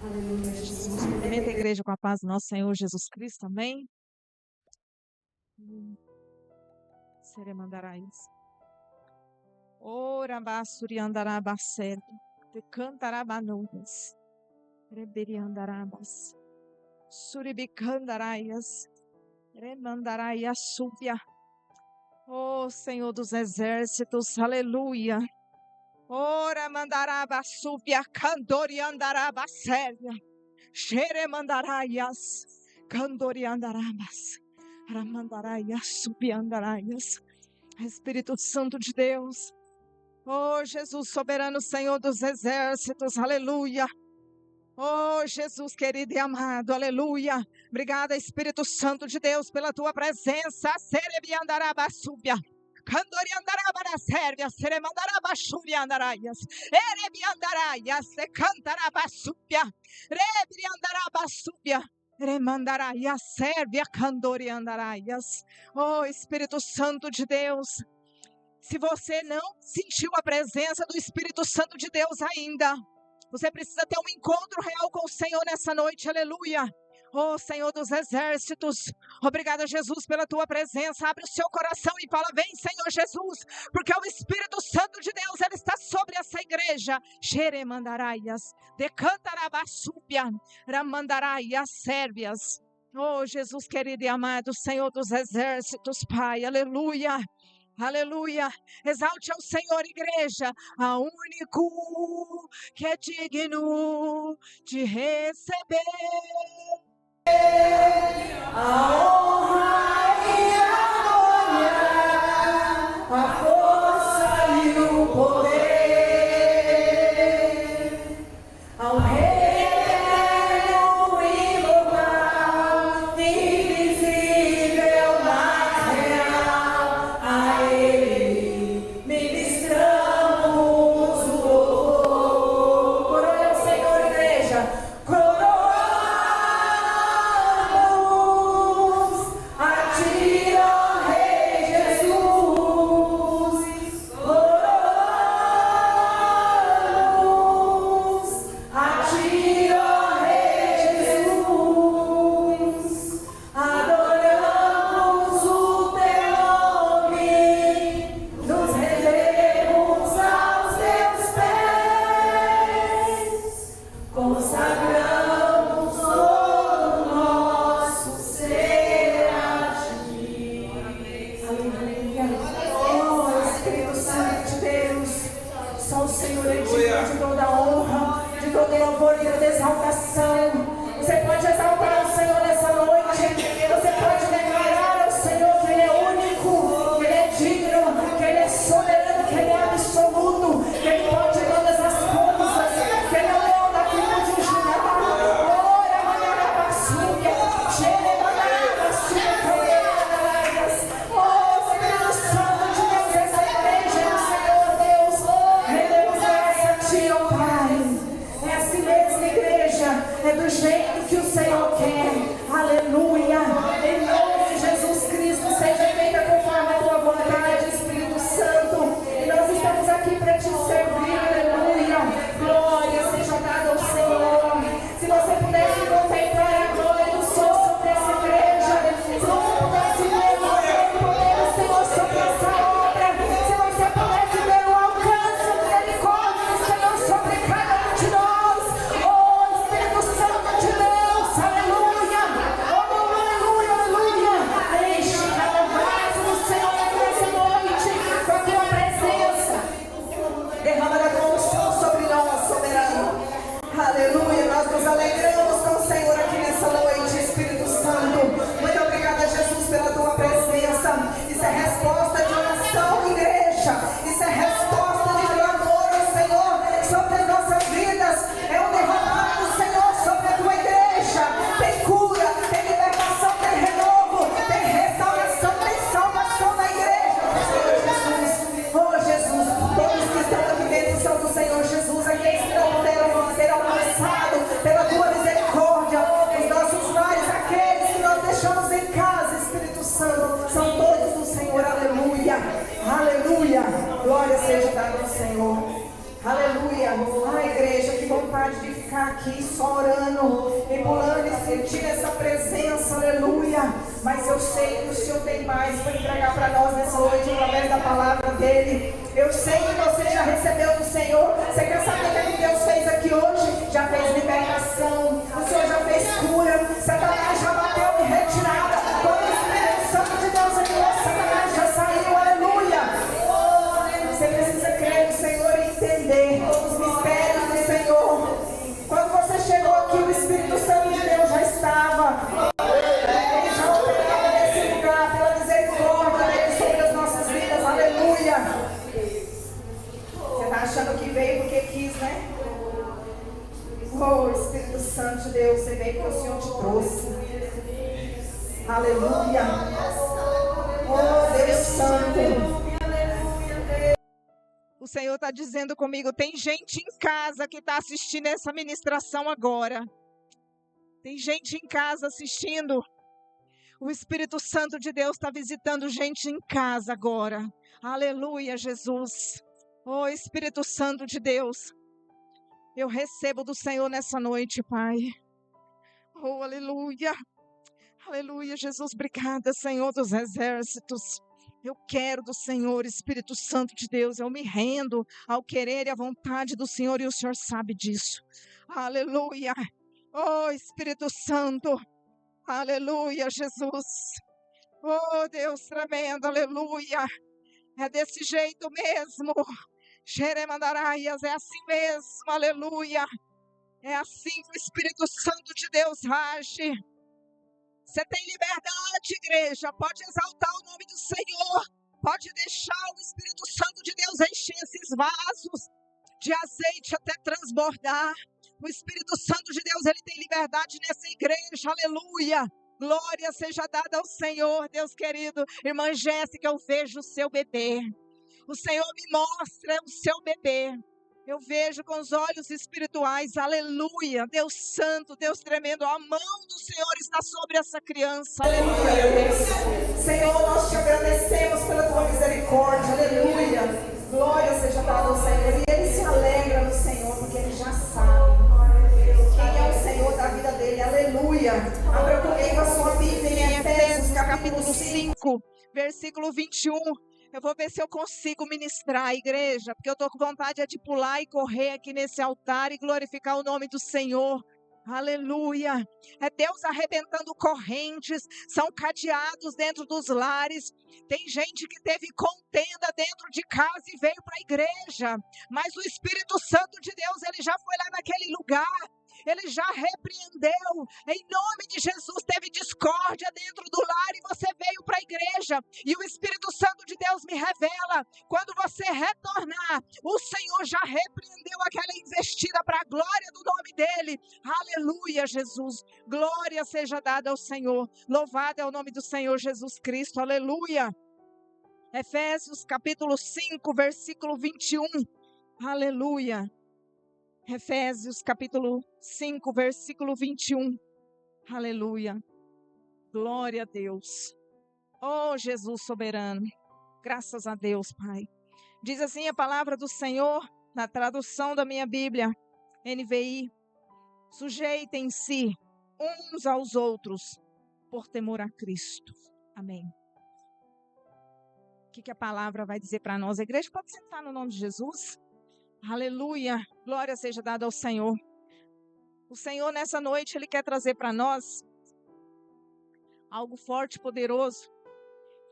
Aleluia, Jesus. Cumprimenta a igreja com a paz do nosso Senhor Jesus Cristo, amém? Seremandarais. Ora basuri andarabacero, de cantarabanudas, reberiandarabas, suribicandaraias, remandaraias súbia. Oh Senhor dos exércitos, aleluia. Ora mandaraba súbia, candoriandarabacéria, xeremandaraias, candoriandarabas, ramandaraias, subiandaraias. Espírito Santo de Deus, oh Jesus soberano, Senhor dos exércitos, aleluia. Oh Jesus querido e amado, aleluia. Obrigada, Espírito Santo de Deus, pela tua presença. Serebiandaraba súbia, candoriandaraba sérvia, seremandaraba xuriandaraias, erebiandaraias, secantaraba súbia, rebriandaraba súbia, remandaraias, sérvia, candoriandaraias. Oh Espírito Santo de Deus, se você não sentiu a presença do Espírito Santo de Deus ainda, você precisa ter um encontro real com o Senhor nessa noite, aleluia. Oh Senhor dos exércitos, obrigada Jesus pela tua presença. Abre o seu coração e fala: vem Senhor Jesus, porque o Espírito Santo de Deus, ele está sobre essa igreja. Xeremandaraias, decantarabasúbia, ramandaraias sérvias. Oh Jesus querido e amado, Senhor dos exércitos, Pai, aleluia. Aleluia, exalte ao Senhor, igreja, a único que é digno de receber a honra e a glória, a força e o poder, ao Rei eterno, imortal, invisível, mas real, a Ele ministramos o louvor. Coroa ao Senhor, igreja, coroamos a Ti, ó Rei Jesus, coroamos a Ti, ó Rei Jesus, adoramos o Teu nome, nos rendemos aos Teus pés, consagramos todo o nosso ser a Ti. Aleluia. Oh, Espírito Santo de Deus, só o Senhor é digno de toda honra, de todo louvor e toda exaltação. Você pode exaltar o Senhor nessa noite, você pode declarar ao Senhor que Ele é único, que Ele é digno, que Ele é soberano, que Ele é absoluto, que Ele pode todas as coisas, que Ele é o leão da tribo de Judá. Ora, mandarabasúbia, xeremandarabasúbia, candaraias. Oh, Espírito Santo de Deus, essa igreja do Senhor Deus, rendemos graça a Ti, ó Pai. É assim mesmo, igreja, é do jeito que o Senhor quer. Aleluia. Em nome de Jesus Cristo, seja feita conforme a Tua vontade, Espírito Santo. E nós estamos aqui para Te servir. Aleluia. Glória seja dada ao Senhor. Se você pudesse contemplar a glória do Senhor sobre essa igreja, se você pudesse ver o poder do Senhor sobre essa obra, se você pudesse ver o alcance da misericórdia do Senhor sobre cada um de nós. Oh, Espírito Santo de Deus, aleluia. Oh, aleluia, aleluia. Enche cada vaso do Senhor nessa noite com a Tua presença. Derrama da tua unção sobre nós, soberano. Aleluia, nós nos alegramos com o Senhor aqui nessa noite, Espírito Santo. Muito obrigada, Jesus, pela Tua presença. Isso é resposta de oração, igreja. Isso é resposta de clamor ao Senhor sobre as nossas vidas. É o derramar do Senhor sobre a Tua igreja. Tem cura, tem libertação, tem renovo, tem restauração, tem salvação na igreja do Senhor Jesus. Oh, Jesus, todos que estão aqui dentro são do Senhor Jesus. Aqueles que não puderam ser alcançados pela Tua misericórdia, os nossos lares, aqueles que nós deixamos em casa, Espírito Santo, são todos do Senhor. Aleluia, aleluia. Glória seja dada ao Senhor. Aleluia. Ah, igreja, que vontade de ficar aqui só orando, e pulando e sentir essa presença, aleluia. Mas eu sei que o Senhor tem mais para entregar para nós nessa noite, através da palavra dele. Eu sei que você já recebeu do Senhor. Você quer saber o que Deus fez aqui hoje? Já fez libertação, o Senhor já fez cura, Satanás já bateu em retirada. Quando o Espírito Santo de Deus entrou, Satanás já saiu, aleluia. Você precisa crer no Senhor e entender os mistérios do Senhor. Quando você chegou aqui, o Espírito Santo de Deus já estava. Ele já operava nesse lugar pela misericórdia dele sobre as nossas vidas, aleluia. Você está achando que veio porque quis, né? Oh, Espírito Santo de Deus, você veio porque o Senhor te trouxe. Aleluia. Oh, Deus Santo. O Senhor está dizendo comigo, tem gente em casa que está assistindo essa ministração agora. Tem gente em casa assistindo. O Espírito Santo de Deus está visitando gente em casa agora. Aleluia, Jesus. Oh, Espírito Santo de Deus. Eu recebo do Senhor nessa noite, Pai. Oh, aleluia. Aleluia, Jesus. Obrigada, Senhor dos exércitos. Eu quero do Senhor, Espírito Santo de Deus. Eu me rendo ao querer e à vontade do Senhor e o Senhor sabe disso. Aleluia. Oh, Espírito Santo. Aleluia, Jesus. Oh, Deus tremendo. Aleluia. É desse jeito mesmo. Xeremandaraias, é assim mesmo. Aleluia. É assim que o Espírito Santo de Deus age. Você tem liberdade, igreja. Pode exaltar o nome do Senhor. Pode deixar o Espírito Santo de Deus encher esses vasos de azeite até transbordar. O Espírito Santo de Deus, ele tem liberdade nessa igreja. Aleluia. Glória seja dada ao Senhor, Deus querido. Irmã Jéssica, eu vejo o seu bebê. O Senhor me mostra o seu bebê. Eu vejo com os olhos espirituais, aleluia, Deus santo, Deus tremendo, a mão do Senhor está sobre essa criança, aleluia, Deus. Senhor, nós te agradecemos pela tua misericórdia, aleluia, glória seja dada ao Senhor, e ele se alegra no Senhor, porque ele já sabe quem é o Senhor da vida dele, aleluia. Abra comigo a sua Bíblia em Efésios capítulo 5, versículo 21. Eu vou ver se eu consigo ministrar a igreja, porque eu estou com vontade de pular e correr aqui nesse altar e glorificar o nome do Senhor. Aleluia. É Deus arrebentando correntes, são cadeados dentro dos lares. Tem gente que teve contenda dentro de casa e veio para a igreja, mas o Espírito Santo de Deus, ele já foi lá naquele lugar. Ele já repreendeu, em nome de Jesus, teve discórdia dentro do lar e você veio para a igreja, e o Espírito Santo de Deus me revela, quando você retornar, o Senhor já repreendeu aquela investida para a glória do nome dEle, aleluia Jesus, glória seja dada ao Senhor, louvado é o nome do Senhor Jesus Cristo, aleluia. Efésios capítulo 5, versículo 21, aleluia. Efésios capítulo 5, versículo 21. Aleluia. Glória a Deus. Oh, Jesus soberano. Graças a Deus, Pai. Diz assim a palavra do Senhor, na tradução da minha Bíblia, NVI. Sujeitem-se uns aos outros, por temor a Cristo. Amém. O que a palavra vai dizer para nós? A igreja pode sentar no nome de Jesus? Aleluia, glória seja dada ao Senhor. O Senhor nessa noite, Ele quer trazer para nós algo forte e poderoso,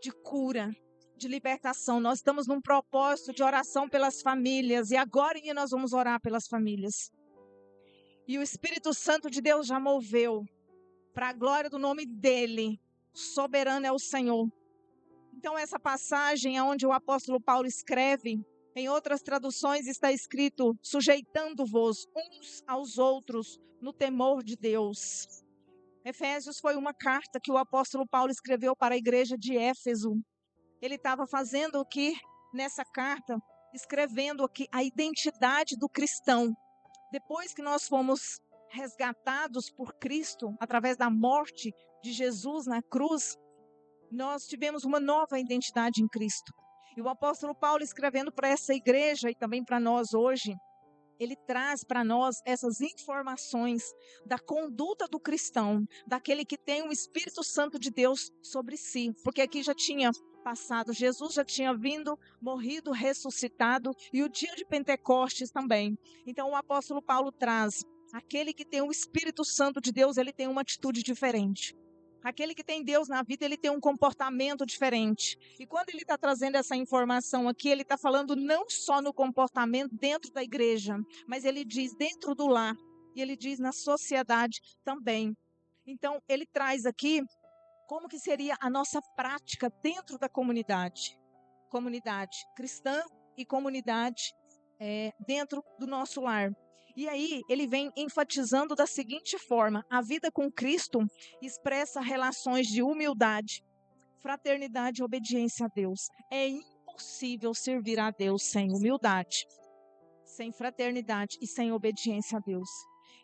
de cura, de libertação. Nós estamos num propósito de oração pelas famílias, e agora nós vamos orar pelas famílias. E o Espírito Santo de Deus já moveu, para a glória do nome dEle, soberano é o Senhor. Então essa passagem onde o apóstolo Paulo escreve, em outras traduções está escrito, sujeitando-vos uns aos outros no temor de Deus. Efésios foi uma carta que o apóstolo Paulo escreveu para a igreja de Éfeso. Ele estava fazendo o que nessa carta? Escrevendo aqui a identidade do cristão. Depois que nós fomos resgatados por Cristo, através da morte de Jesus na cruz, nós tivemos uma nova identidade em Cristo. E o apóstolo Paulo escrevendo para essa igreja e também para nós hoje, ele traz para nós essas informações da conduta do cristão, daquele que tem o Espírito Santo de Deus sobre si. Porque aqui já tinha passado, Jesus já tinha vindo, morrido, ressuscitado, e o dia de Pentecostes também. Então o apóstolo Paulo traz, aquele que tem o Espírito Santo de Deus, ele tem uma atitude diferente. Aquele que tem Deus na vida, ele tem um comportamento diferente. E quando ele está trazendo essa informação aqui, ele está falando não só no comportamento dentro da igreja, mas ele diz dentro do lar, e ele diz na sociedade também. Então, ele traz aqui como que seria a nossa prática dentro da comunidade. Comunidade cristã e comunidade dentro do nosso lar. E aí, ele vem enfatizando da seguinte forma: a vida com Cristo expressa relações de humildade, fraternidade e obediência a Deus. É impossível servir a Deus sem humildade, sem fraternidade e sem obediência a Deus.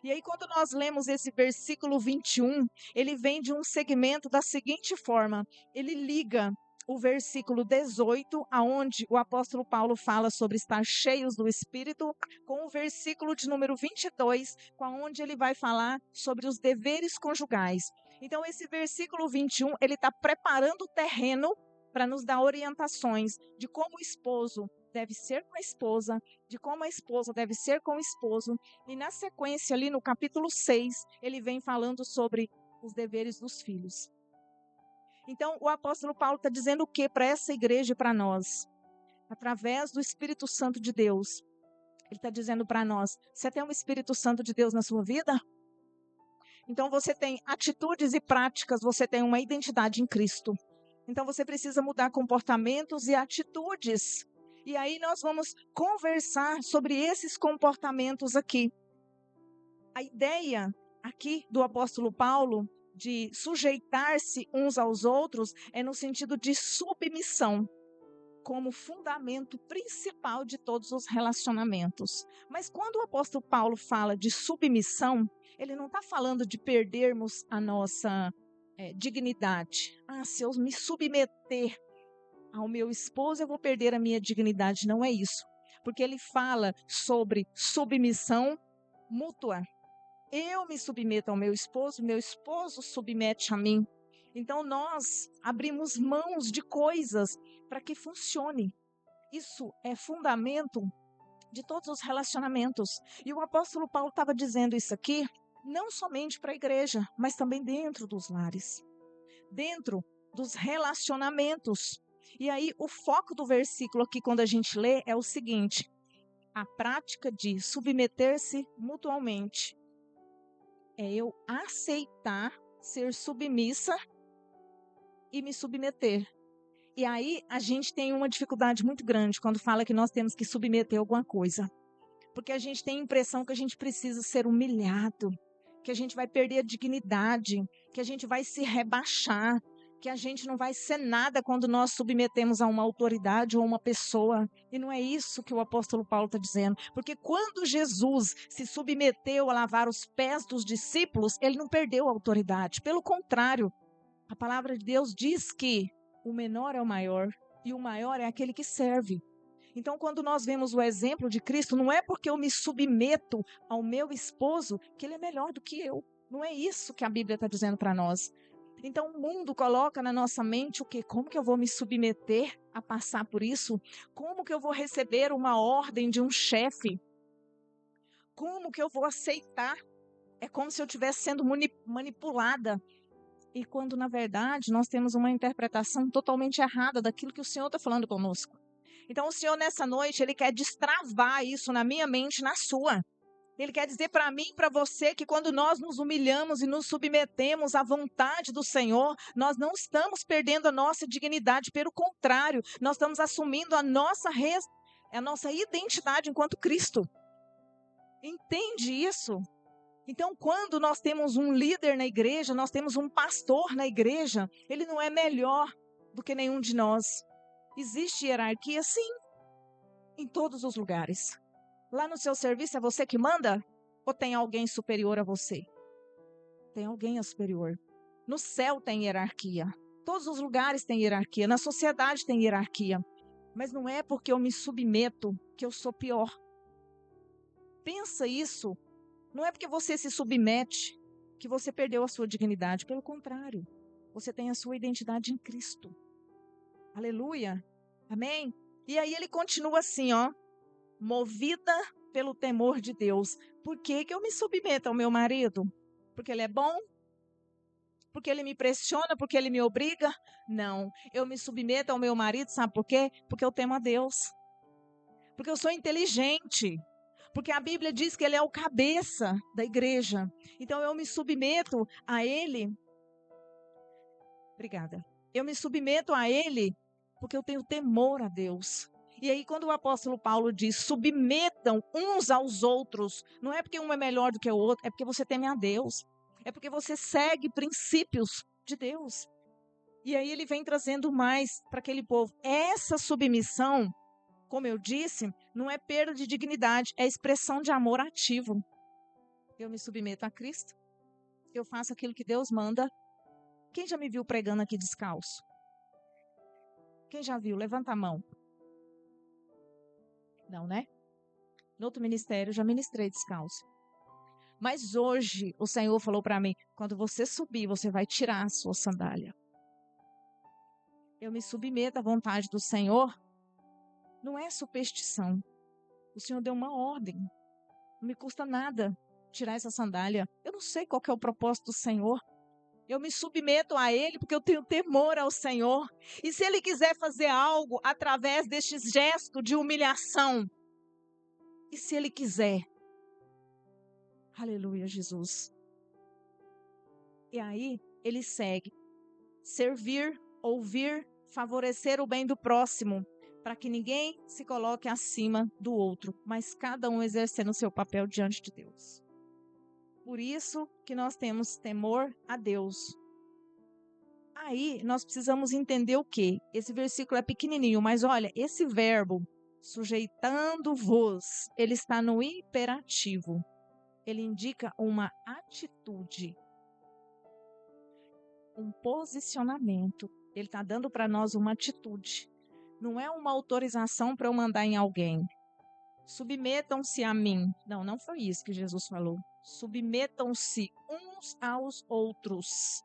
E aí, quando nós lemos esse versículo 21, ele vem de um segmento da seguinte forma: ele liga o versículo 18, aonde o apóstolo Paulo fala sobre estar cheios do Espírito, com o versículo de número 22, onde ele vai falar sobre os deveres conjugais. Então, esse versículo 21, ele está preparando o terreno para nos dar orientações de como o esposo deve ser com a esposa, de como a esposa deve ser com o esposo. E na sequência, ali no capítulo 6, ele vem falando sobre os deveres dos filhos. Então, o apóstolo Paulo está dizendo o que para essa igreja e para nós? Através do Espírito Santo de Deus. Ele está dizendo para nós: você tem um Espírito Santo de Deus na sua vida? Então, você tem atitudes e práticas, você tem uma identidade em Cristo. Então, você precisa mudar comportamentos e atitudes. E aí, nós vamos conversar sobre esses comportamentos aqui. A ideia aqui do apóstolo Paulo de sujeitar-se uns aos outros é no sentido de submissão, como fundamento principal de todos os relacionamentos. Mas quando o apóstolo Paulo fala de submissão, ele não está falando de perdermos a nossa dignidade. Se eu me submeter ao meu esposo, eu vou perder a minha dignidade. Não é isso. Porque ele fala sobre submissão mútua. Eu me submeto ao meu esposo submete a mim. Então, nós abrimos mãos de coisas para que funcione. Isso é fundamento de todos os relacionamentos. E o apóstolo Paulo estava dizendo isso aqui, não somente para a igreja, mas também dentro dos lares, dentro dos relacionamentos. E aí, o foco do versículo aqui, quando a gente lê, é o seguinte: a prática de submeter-se mutuamente. É eu aceitar ser submissa e me submeter. E aí a gente tem uma dificuldade muito grande quando fala que nós temos que submeter alguma coisa. Porque a gente tem a impressão que a gente precisa ser humilhado, que a gente vai perder a dignidade, que a gente vai se rebaixar, que a gente não vai ser nada quando nós submetemos a uma autoridade ou uma pessoa. E não é isso que o apóstolo Paulo está dizendo. Porque quando Jesus se submeteu a lavar os pés dos discípulos, ele não perdeu a autoridade. Pelo contrário, a palavra de Deus diz que o menor é o maior e o maior é aquele que serve. Então, quando nós vemos o exemplo de Cristo, não é porque eu me submeto ao meu esposo que ele é melhor do que eu. Não é isso que a Bíblia está dizendo para nós. Então, o mundo coloca na nossa mente o quê? Como que eu vou me submeter a passar por isso? Como que eu vou receber uma ordem de um chefe? Como que eu vou aceitar? É como se eu estivesse sendo manipulada. E quando, na verdade, nós temos uma interpretação totalmente errada daquilo que o Senhor está falando conosco. Então, o Senhor, nessa noite, Ele quer destravar isso na minha mente, na sua. Ele quer dizer para mim e para você que quando nós nos humilhamos e nos submetemos à vontade do Senhor, nós não estamos perdendo a nossa dignidade, pelo contrário, nós estamos assumindo a nossa identidade enquanto Cristo. Entende isso? Então, quando nós temos um líder na igreja, nós temos um pastor na igreja, ele não é melhor do que nenhum de nós. Existe hierarquia, sim, em todos os lugares. Lá no seu serviço é você que manda? Ou tem alguém superior a você? Tem alguém superior. No céu tem hierarquia. Todos os lugares têm hierarquia. Na sociedade tem hierarquia. Mas não é porque eu me submeto que eu sou pior. Pensa isso. Não é porque você se submete que você perdeu a sua dignidade. Pelo contrário, você tem a sua identidade em Cristo. Aleluia. Amém? E aí ele continua assim, ó. Movida pelo temor de Deus. Por que eu me submeto ao meu marido? Porque ele é bom? Porque ele me pressiona? Porque ele me obriga? Não. Eu me submeto ao meu marido, sabe por quê? Porque eu temo a Deus. Porque eu sou inteligente. Porque a Bíblia diz que ele é o cabeça da igreja. Então eu me submeto a ele. Obrigada. Eu me submeto a ele porque eu tenho temor a Deus. E aí quando o apóstolo Paulo diz, submetam uns aos outros, não é porque um é melhor do que o outro, é porque você teme a Deus. É porque você segue princípios de Deus. E aí ele vem trazendo mais para aquele povo. Essa submissão, como eu disse, não é perda de dignidade, é expressão de amor ativo. Eu me submeto a Cristo, eu faço aquilo que Deus manda. Quem já me viu pregando aqui descalço? Quem já viu? Levanta a mão. Não, né? No outro ministério eu já ministrei descalço. Mas hoje o Senhor falou para mim, quando você subir, você vai tirar a sua sandália. Eu me submeto à vontade do Senhor. Não é superstição. O Senhor deu uma ordem. Não me custa nada tirar essa sandália. Eu não sei qual que é o propósito do Senhor. Eu me submeto a Ele porque eu tenho temor ao Senhor. E se Ele quiser fazer algo através deste gesto de humilhação, e se Ele quiser, aleluia, Jesus. E aí, Ele segue. Servir, ouvir, favorecer o bem do próximo, para que ninguém se coloque acima do outro, mas cada um exercendo o seu papel diante de Deus. Por isso que nós temos temor a Deus. Aí, nós precisamos entender o quê? Esse versículo é pequenininho, mas olha, esse verbo, sujeitando-vos, ele está no imperativo. Ele indica uma atitude, um posicionamento. Ele está dando para nós uma atitude. Não é uma autorização para eu mandar em alguém. Submetam-se a mim. Não, não foi isso que Jesus falou. Submetam-se uns aos outros.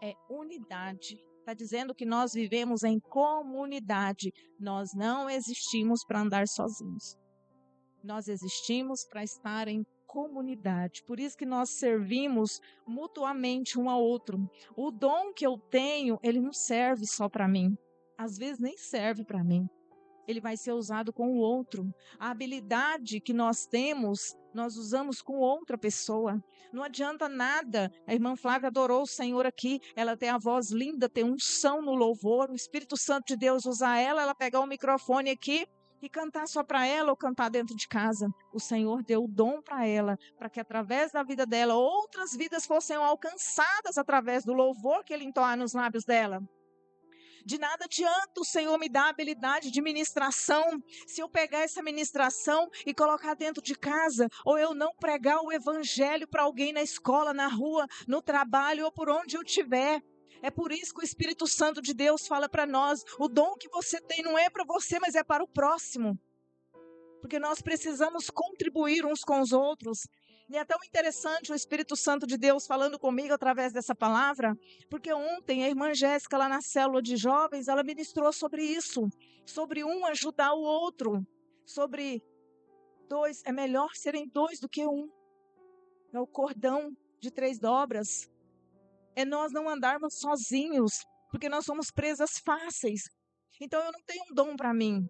É unidade. Está dizendo que nós vivemos em comunidade. Nós não existimos para andar sozinhos. Nós existimos para estar em comunidade. Por isso que nós servimos mutuamente um ao outro. O dom que eu tenho, ele não serve só para mim. Às vezes nem serve para mim. Ele vai ser usado com o outro. A habilidade que nós temos, nós usamos com outra pessoa. Não adianta nada. A irmã Flávia adorou o Senhor aqui. Ela tem a voz linda, tem unção no louvor. O Espírito Santo de Deus usar ela pegar o microfone aqui e cantar só para ela ou cantar dentro de casa. O Senhor deu o dom para ela, para que através da vida dela, outras vidas fossem alcançadas através do louvor que ele entoa nos lábios dela. De nada adianta o Senhor me dar a habilidade de ministração se eu pegar essa ministração e colocar dentro de casa, ou eu não pregar o evangelho para alguém na escola, na rua, no trabalho ou por onde eu estiver. É por isso que o Espírito Santo de Deus fala para nós, o dom que você tem não é para você, mas é para o próximo. Porque nós precisamos contribuir uns com os outros. E é tão interessante o Espírito Santo de Deus falando comigo através dessa palavra, porque ontem a irmã Jéssica lá na célula de jovens, ela ministrou sobre isso, sobre um ajudar o outro, sobre dois, é melhor serem dois do que um. É o cordão de 3 dobras. É nós não andarmos sozinhos, porque nós somos presas fáceis. Então eu não tenho um dom para mim.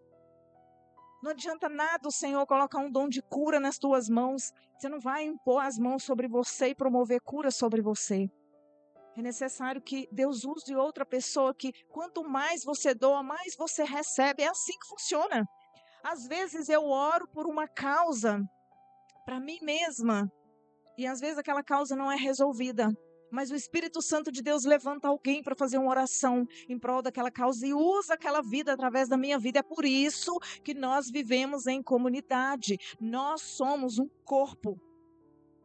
Não adianta nada o Senhor colocar um dom de cura nas tuas mãos. Você não vai impor as mãos sobre você e promover cura sobre você. É necessário que Deus use outra pessoa que quanto mais você doa, mais você recebe. É assim que funciona. Às vezes eu oro por uma causa para mim mesma e às vezes aquela causa não é resolvida. Mas o Espírito Santo de Deus levanta alguém para fazer uma oração em prol daquela causa e usa aquela vida através da minha vida. É por isso que nós vivemos em comunidade. Nós somos um corpo.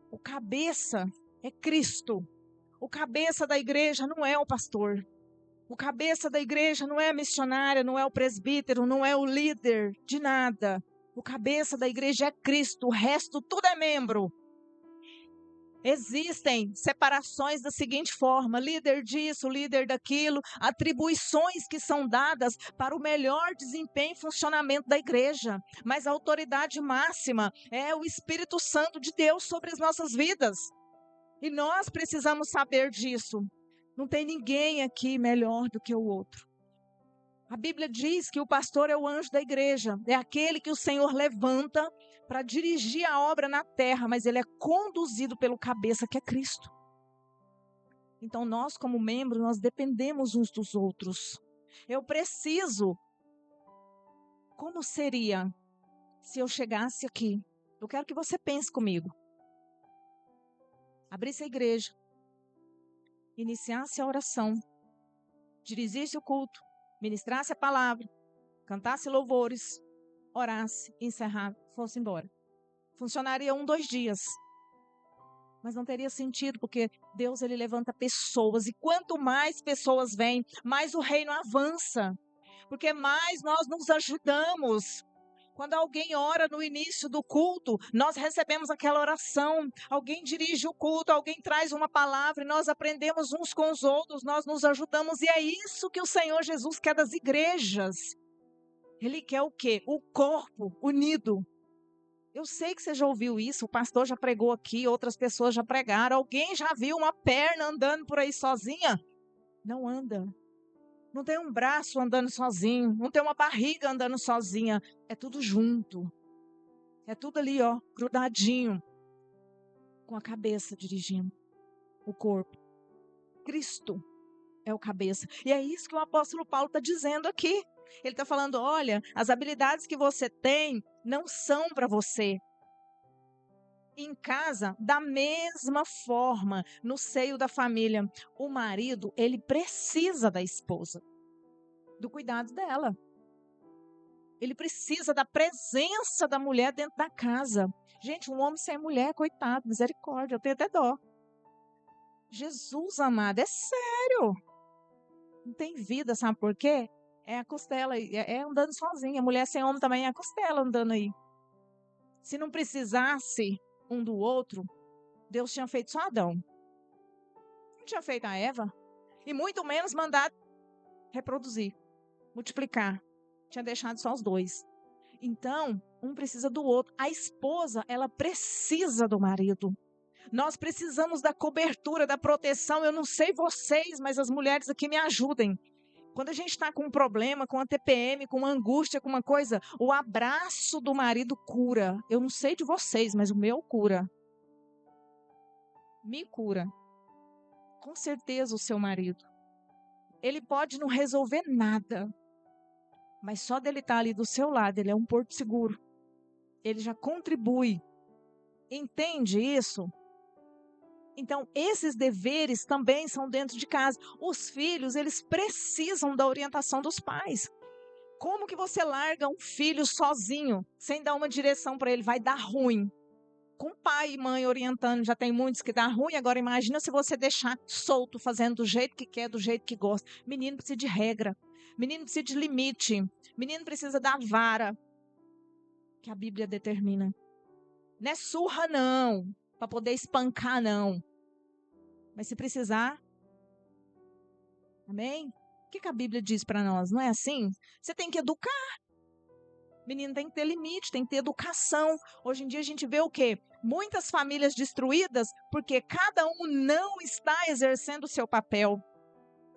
O cabeça é Cristo. O cabeça da igreja não é o pastor. O cabeça da igreja não é a missionária, não é o presbítero, não é o líder de nada. O cabeça da igreja é Cristo, o resto tudo é membro. Existem separações da seguinte forma: líder disso, líder daquilo, atribuições que são dadas para o melhor desempenho e funcionamento da igreja. Mas a autoridade máxima é o Espírito Santo de Deus sobre as nossas vidas. E nós precisamos saber disso. Não tem ninguém aqui melhor do que o outro. A Bíblia diz que o pastor é o anjo da igreja, é aquele que o Senhor levanta para dirigir a obra na terra, mas ele é conduzido pelo cabeça que é Cristo. Então nós como membros, nós dependemos uns dos outros. Eu preciso. Como seria se eu chegasse aqui? Eu quero que você pense comigo. Abrisse a igreja, iniciasse a oração, dirigisse o culto, ministrasse a palavra, cantasse louvores, orasse, encerrasse, fosse embora. Funcionaria 2 dias. Mas não teria sentido, porque Deus ele levanta pessoas. E quanto mais pessoas vêm, mais o reino avança. Porque mais nós nos ajudamos. Quando alguém ora no início do culto, nós recebemos aquela oração. Alguém dirige o culto, alguém traz uma palavra e nós aprendemos uns com os outros, nós nos ajudamos. E é isso que o Senhor Jesus quer das igrejas. Ele quer o quê? O corpo unido. Eu sei que você já ouviu isso, o pastor já pregou aqui, outras pessoas já pregaram. Alguém já viu uma perna andando por aí sozinha? Não anda. Não tem um braço andando sozinho, não tem uma barriga andando sozinha. É tudo junto. É tudo ali, ó, grudadinho. Com a cabeça dirigindo o corpo. Cristo é o cabeça. E é isso que o apóstolo Paulo está dizendo aqui. Ele está falando, olha, as habilidades que você tem não são para você. Em casa, da mesma forma, no seio da família, o marido, ele precisa da esposa, do cuidado dela. Ele precisa da presença da mulher dentro da casa. Gente, um homem sem mulher, coitado, misericórdia, eu tenho até dó. Jesus amado, é sério. Não tem vida, sabe por quê? É a costela, é andando sozinha. Mulher sem homem também é a costela andando aí. Se não precisasse um do outro, Deus tinha feito só Adão. Não tinha feito a Eva. E muito menos mandado reproduzir, multiplicar. Tinha deixado só os 2. Então, um precisa do outro. A esposa, ela precisa do marido. Nós precisamos da cobertura, da proteção. Eu não sei vocês, mas as mulheres aqui me ajudem. Quando a gente está com um problema, com uma TPM, com uma angústia, com uma coisa, o abraço do marido cura. Eu não sei de vocês, mas o meu cura. Me cura. Com certeza o seu marido. Ele pode não resolver nada, mas só dele estar ali do seu lado, ele é um porto seguro. Ele já contribui. Entende isso? Então, esses deveres também são dentro de casa. Os filhos, eles precisam da orientação dos pais. Como que você larga um filho sozinho, sem dar uma direção para ele? Vai dar ruim. Com pai e mãe orientando, já tem muitos que dá ruim. Agora, imagina se você deixar solto, fazendo do jeito que quer, do jeito que gosta. Menino precisa de regra. Menino precisa de limite. Menino precisa da vara que a Bíblia determina. Não é surra, não. Para poder espancar, não. Mas se precisar, amém? O que a Bíblia diz para nós? Não é assim? Você tem que educar. Menino tem que ter limite, tem que ter educação. Hoje em dia a gente vê o quê? Muitas famílias destruídas porque cada um não está exercendo o seu papel.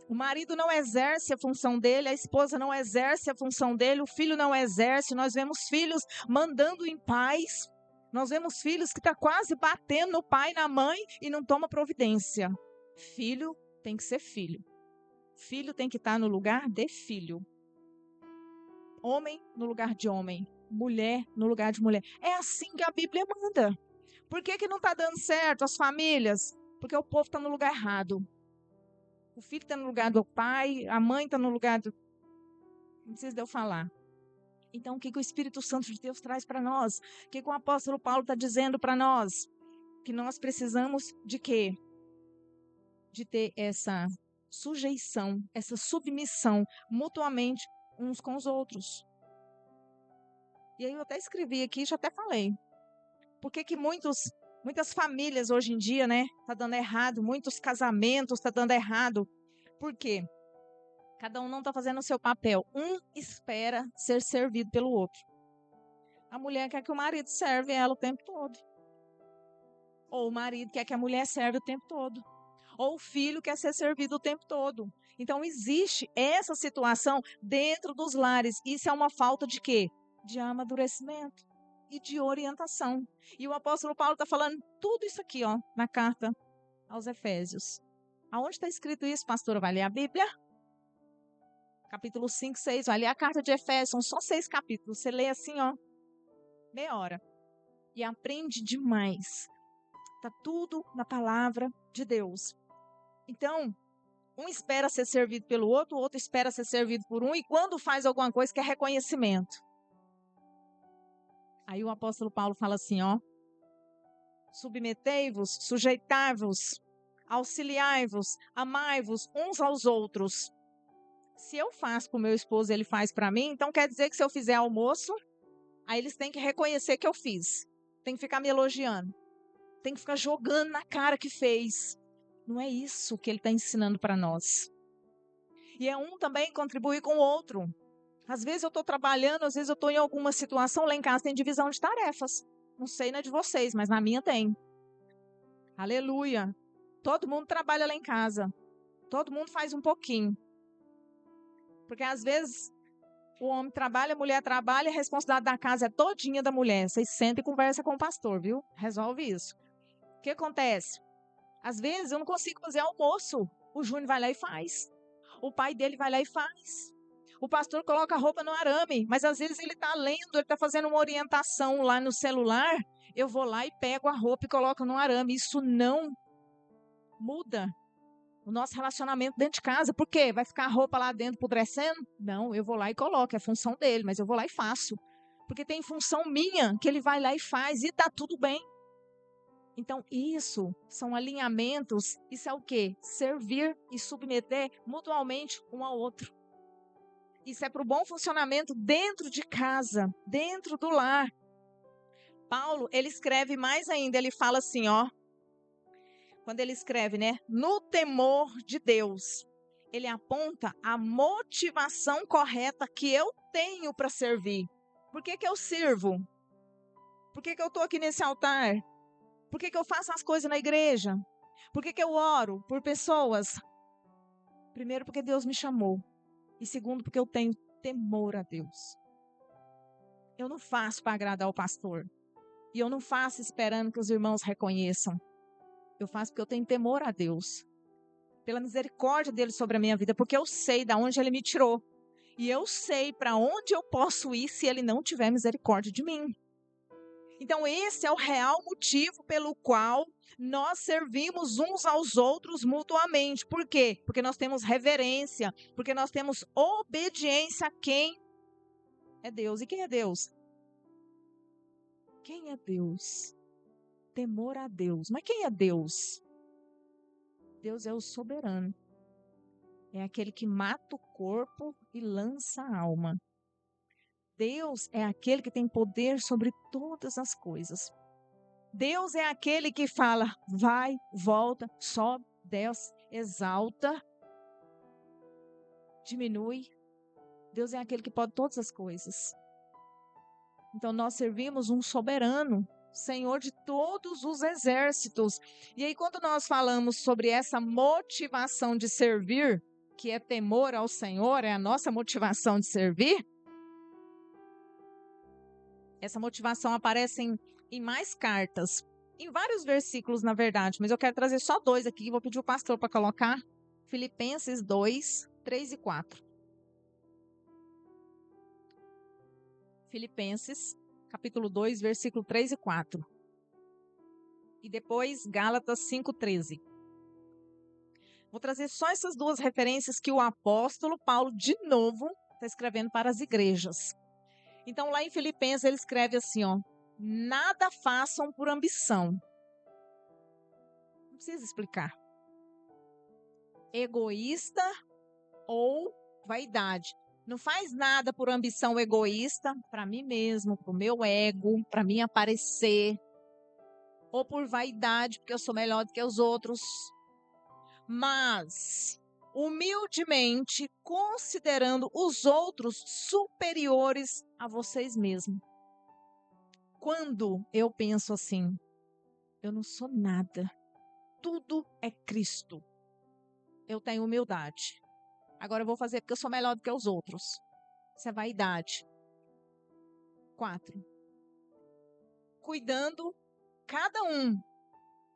O marido não exerce a função dele, a esposa não exerce a função dele, o filho não exerce. Nós vemos filhos mandando em pais. Nós vemos filhos que estão quase batendo no pai e na mãe e não toma providência. Filho tem que ser filho. Filho tem que estar no lugar de filho. Homem no lugar de homem. Mulher no lugar de mulher. É assim que a Bíblia manda. Por que não está dando certo as famílias? Porque o povo está no lugar errado. O filho está no lugar do pai, a mãe está no lugar do... Não precisa de eu falar. Então, o que o Espírito Santo de Deus traz para nós? O que o apóstolo Paulo está dizendo para nós? Que nós precisamos de quê? De ter essa sujeição, essa submissão mutuamente uns com os outros. E aí eu até escrevi aqui, já até falei. Por que que muitas famílias hoje em dia, né, tá dando errado, muitos casamentos tá dando errado? Por quê? Cada um não está fazendo o seu papel. Um espera ser servido pelo outro. A mulher quer que o marido serve ela o tempo todo. Ou o marido quer que a mulher serve o tempo todo. Ou o filho quer ser servido o tempo todo. Então, existe essa situação dentro dos lares. Isso é uma falta de quê? De amadurecimento e de orientação. E o apóstolo Paulo está falando tudo isso aqui, ó, na carta aos Efésios. Aonde está escrito isso, pastora? Vai ler a Bíblia? Capítulo 5, 6, vai ler a carta de Efésios, são só 6 capítulos. Você lê assim, ó, meia hora. E aprende demais. Está tudo na palavra de Deus. Então, um espera ser servido pelo outro, o outro espera ser servido por um, e quando faz alguma coisa, quer reconhecimento. Aí o apóstolo Paulo fala assim, ó, submetei-vos, sujeitai-vos, auxiliai-vos, amai-vos uns aos outros. Se eu faço para o meu esposo e ele faz para mim, então quer dizer que se eu fizer almoço, aí eles têm que reconhecer que eu fiz. Tem que ficar me elogiando. Tem que ficar jogando na cara que fez. Não é isso que ele está ensinando para nós. E é um também contribuir com o outro. Às vezes eu estou trabalhando, às vezes eu estou em alguma situação, lá em casa tem divisão de tarefas. Não sei na de vocês, mas na minha tem. Aleluia. Todo mundo trabalha lá em casa. Todo mundo faz um pouquinho. Porque às vezes o homem trabalha, a mulher trabalha, a responsabilidade da casa é todinha da mulher. Vocês sentem e conversam com o pastor, viu? Resolve isso. O que acontece? Às vezes eu não consigo fazer almoço. O Júnior vai lá e faz. O pai dele vai lá e faz. O pastor coloca a roupa no arame, mas às vezes ele está lendo, ele está fazendo uma orientação lá no celular. Eu vou lá e pego a roupa e coloco no arame. Isso não muda o nosso relacionamento dentro de casa. Por quê? Vai ficar a roupa lá dentro apodrecendo? Não, eu vou lá e coloco, é função dele, mas eu vou lá e faço. Porque tem função minha que ele vai lá e faz e está tudo bem. Então, isso são alinhamentos, isso é o quê? Servir e submeter mutuamente um ao outro. Isso é para o bom funcionamento dentro de casa, dentro do lar. Paulo, ele escreve mais ainda, ele fala assim, ó, quando ele escreve, né, no temor de Deus, ele aponta a motivação correta que eu tenho para servir. Por que que eu sirvo? Por que que eu estou aqui nesse altar? Por que que eu faço as coisas na igreja? Por que que eu oro por pessoas? Primeiro, porque Deus me chamou. E segundo, porque eu tenho temor a Deus. Eu não faço para agradar o pastor. E eu não faço esperando que os irmãos reconheçam. Eu faço porque eu tenho temor a Deus. Pela misericórdia dele sobre a minha vida. Porque eu sei de onde ele me tirou. E eu sei para onde eu posso ir se ele não tiver misericórdia de mim. Então, esse é o real motivo pelo qual nós servimos uns aos outros mutuamente. Por quê? Porque nós temos reverência, porque nós temos obediência a quem é Deus. E quem é Deus? Quem é Deus? Temor a Deus. Mas quem é Deus? Deus é o soberano. É aquele que mata o corpo e lança a alma. Deus é aquele que tem poder sobre todas as coisas. Deus é aquele que fala, vai, volta, sobe, desce, exalta, diminui. Deus é aquele que pode todas as coisas. Então nós servimos um soberano, Senhor de todos os exércitos. E aí quando nós falamos sobre essa motivação de servir, que é temor ao Senhor, é a nossa motivação de servir, essa motivação aparece em mais cartas, em vários versículos, na verdade, mas eu quero trazer só 2 aqui, vou pedir o pastor para colocar, Filipenses 2, 3 e 4. Filipenses, capítulo 2, versículo 3 e 4. E depois, Gálatas 5, 13. Vou trazer só essas 2 referências que o apóstolo Paulo, de novo, está escrevendo para as igrejas. Então, lá em Filipenses, ele escreve assim, ó, nada façam por ambição. Não precisa explicar. Egoísta ou vaidade. Não faz nada por ambição egoísta, para mim mesmo, para o meu ego, para mim aparecer, ou por vaidade, porque eu sou melhor do que os outros. Mas, humildemente, considerando os outros superiores a vocês mesmos. Quando eu penso assim, eu não sou nada, tudo é Cristo. Eu tenho humildade. Agora eu vou fazer porque eu sou melhor do que os outros. Isso é vaidade. 4. Cuidando cada um,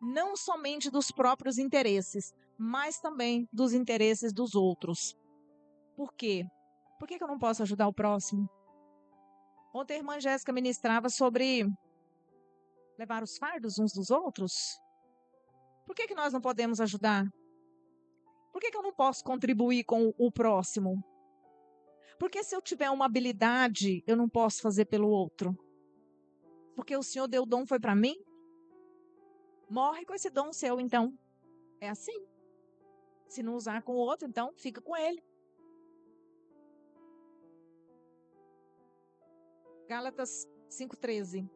não somente dos próprios interesses, mas também dos interesses dos outros. Por quê? Por que eu não posso ajudar o próximo? Ontem a irmã Jéssica ministrava sobre levar os fardos uns dos outros. Por que nós não podemos ajudar? Por que eu não posso contribuir com o próximo? Porque se eu tiver uma habilidade, eu não posso fazer pelo outro? Porque o Senhor deu o dom, foi para mim? Morre com esse dom seu, então. É assim. Se não usar com o outro, então fica com ele. Gálatas 5,13.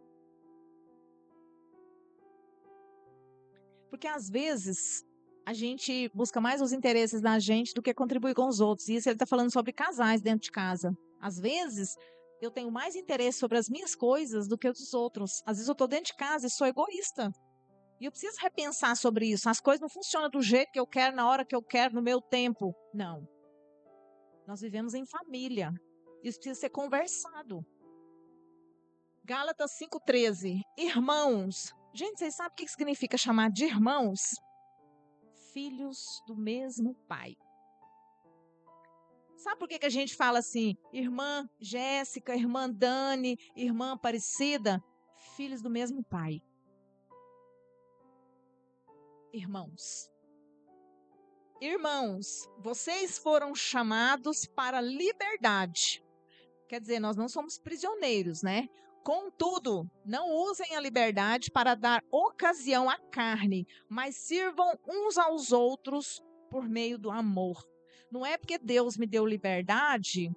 Porque às vezes a gente busca mais os interesses da gente do que contribuir com os outros. E isso ele está falando sobre casais dentro de casa. Às vezes eu tenho mais interesse sobre as minhas coisas do que os dos outros. Às vezes eu estou dentro de casa e sou egoísta. E eu preciso repensar sobre isso. As coisas não funcionam do jeito que eu quero, na hora que eu quero, no meu tempo. Não. Nós vivemos em família. Isso precisa ser conversado. Gálatas 5,13. Irmãos. Gente, vocês sabem o que significa chamar de irmãos? Filhos do mesmo pai. Sabe por que a gente fala assim? Irmã Jéssica, irmã Dani, irmã Aparecida? Filhos do mesmo pai. Irmãos. Irmãos, vocês foram chamados para a liberdade. Quer dizer, nós não somos prisioneiros, né? Contudo, não usem a liberdade para dar ocasião à carne, mas sirvam uns aos outros por meio do amor. Não é porque Deus me deu liberdade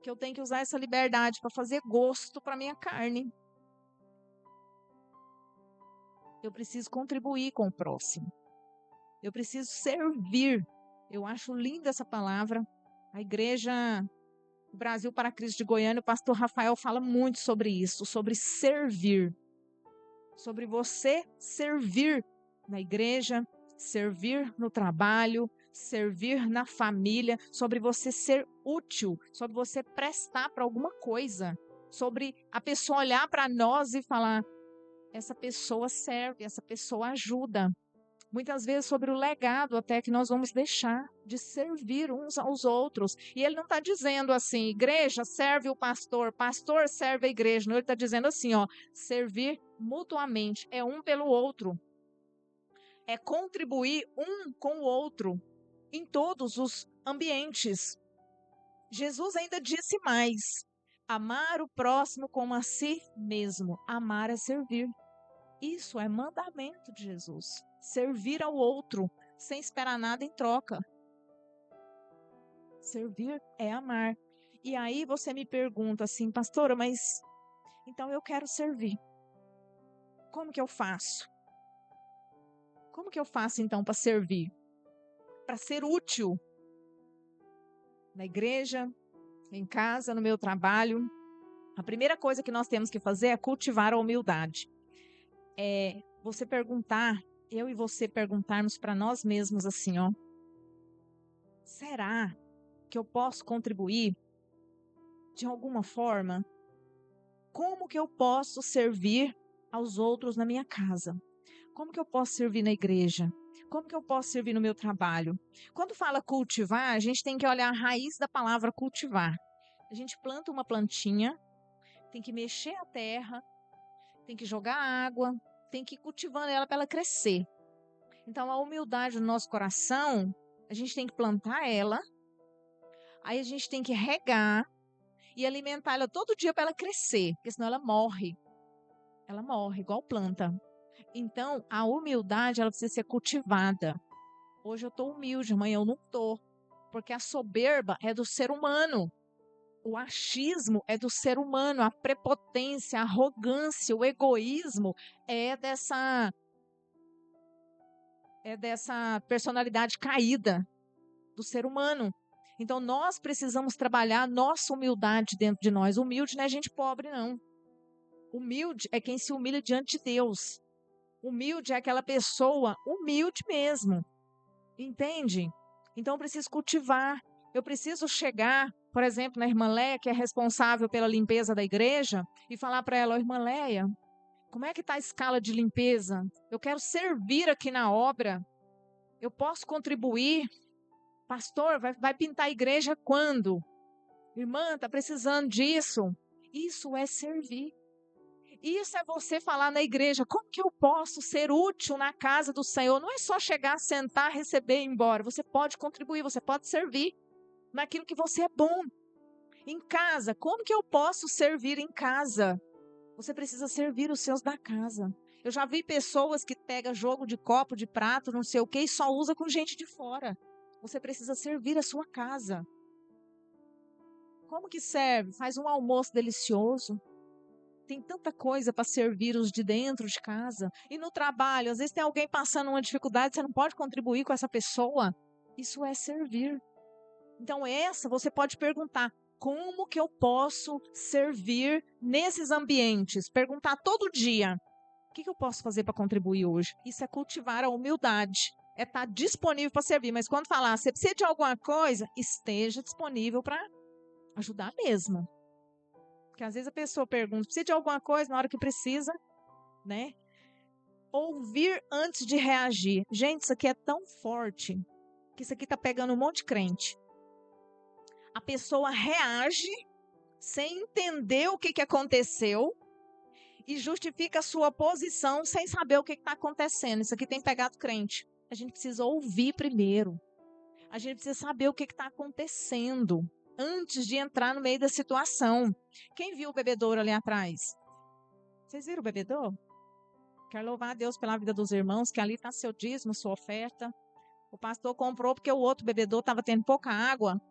que eu tenho que usar essa liberdade para fazer gosto para minha carne. Eu preciso contribuir com o próximo. Eu preciso servir. Eu acho linda essa palavra. A igreja Brasil para Cristo de Goiânia, o pastor Rafael fala muito sobre isso, sobre servir. Sobre você servir na igreja, servir no trabalho, servir na família, sobre você ser útil, sobre você prestar para alguma coisa, sobre a pessoa olhar para nós e falar: essa pessoa serve, essa pessoa ajuda. Muitas vezes sobre o legado até que nós vamos deixar de servir uns aos outros. E ele não está dizendo assim, igreja serve o pastor, pastor serve a igreja. Não, ele está dizendo assim, ó, servir mutuamente, é um pelo outro. É contribuir um com o outro em todos os ambientes. Jesus ainda disse mais, amar o próximo como a si mesmo. Amar é servir. Isso é mandamento de Jesus. Servir ao outro sem esperar nada em troca. Servir é amar. E aí você me pergunta assim, pastora, mas então eu quero servir. Como que eu faço? Como que eu faço então para servir? Para ser útil na igreja, em casa, no meu trabalho. A primeira coisa que nós temos que fazer é cultivar a humildade. É você perguntar, eu e você perguntarmos para nós mesmos assim, ó. Será que eu posso contribuir de alguma forma? Como que eu posso servir aos outros na minha casa? Como que eu posso servir na igreja? Como que eu posso servir no meu trabalho? Quando fala cultivar, a gente tem que olhar a raiz da palavra cultivar. A gente planta uma plantinha, tem que mexer a terra, tem que jogar água, tem que ir cultivando ela para ela crescer. Então, a humildade no nosso coração, a gente tem que plantar ela, aí a gente tem que regar e alimentar ela todo dia para ela crescer, porque senão ela morre. Ela morre, igual planta. Então, a humildade, ela precisa ser cultivada. Hoje eu estou humilde, amanhã eu não estou. Porque a soberba é do ser humano. O achismo é do ser humano, a prepotência, a arrogância, o egoísmo é dessa personalidade caída do ser humano. Então nós precisamos trabalhar a nossa humildade dentro de nós. Humilde não é gente pobre, não. Humilde é quem se humilha diante de Deus. Humilde é aquela pessoa humilde mesmo. Entende? Então eu preciso cultivar. Eu preciso chegar, por exemplo, na irmã Leia, que é responsável pela limpeza da igreja, e falar para ela: irmã Leia, como é que está a escala de limpeza? Eu quero servir aqui na obra. Eu posso contribuir? Pastor, vai pintar a igreja quando? Irmã, está precisando disso? Isso é servir. Isso é você falar na igreja: como que eu posso ser útil na casa do Senhor? Não é só chegar, sentar, receber e ir embora. Você pode contribuir, você pode servir naquilo que você é bom. Em casa, como que eu posso servir em casa? Você precisa servir os seus da casa. Eu já vi pessoas que pegam jogo de copo, de prato, não sei o que, e só usa com gente de fora. Você precisa servir a sua casa. Como que serve? Faz um almoço delicioso. Tem tanta coisa para servir os de dentro de casa. E no trabalho, às vezes tem alguém passando uma dificuldade, você não pode contribuir com essa pessoa. Isso é servir. Então você pode perguntar: como que eu posso servir nesses ambientes? Perguntar todo dia: o que eu posso fazer para contribuir hoje? Isso é cultivar a humildade. É estar disponível para servir. Mas quando falar, você precisa de alguma coisa, esteja disponível para ajudar mesmo. Porque às vezes a pessoa pergunta: precisa de alguma coisa? Na hora que precisa, né? Ouvir antes de reagir. Gente, isso aqui é tão forte que isso aqui está pegando um monte de crente. A pessoa reage sem entender o que aconteceu e justifica a sua posição sem saber o que está acontecendo. Isso aqui tem pegado crente. A gente precisa ouvir primeiro. A gente precisa saber o que está acontecendo antes de entrar no meio da situação. Quem viu o bebedouro ali atrás? Vocês viram o bebedouro? Quero louvar a Deus pela vida dos irmãos, que ali está seu dízimo, sua oferta. O pastor comprou porque o outro bebedouro estava tendo pouca água.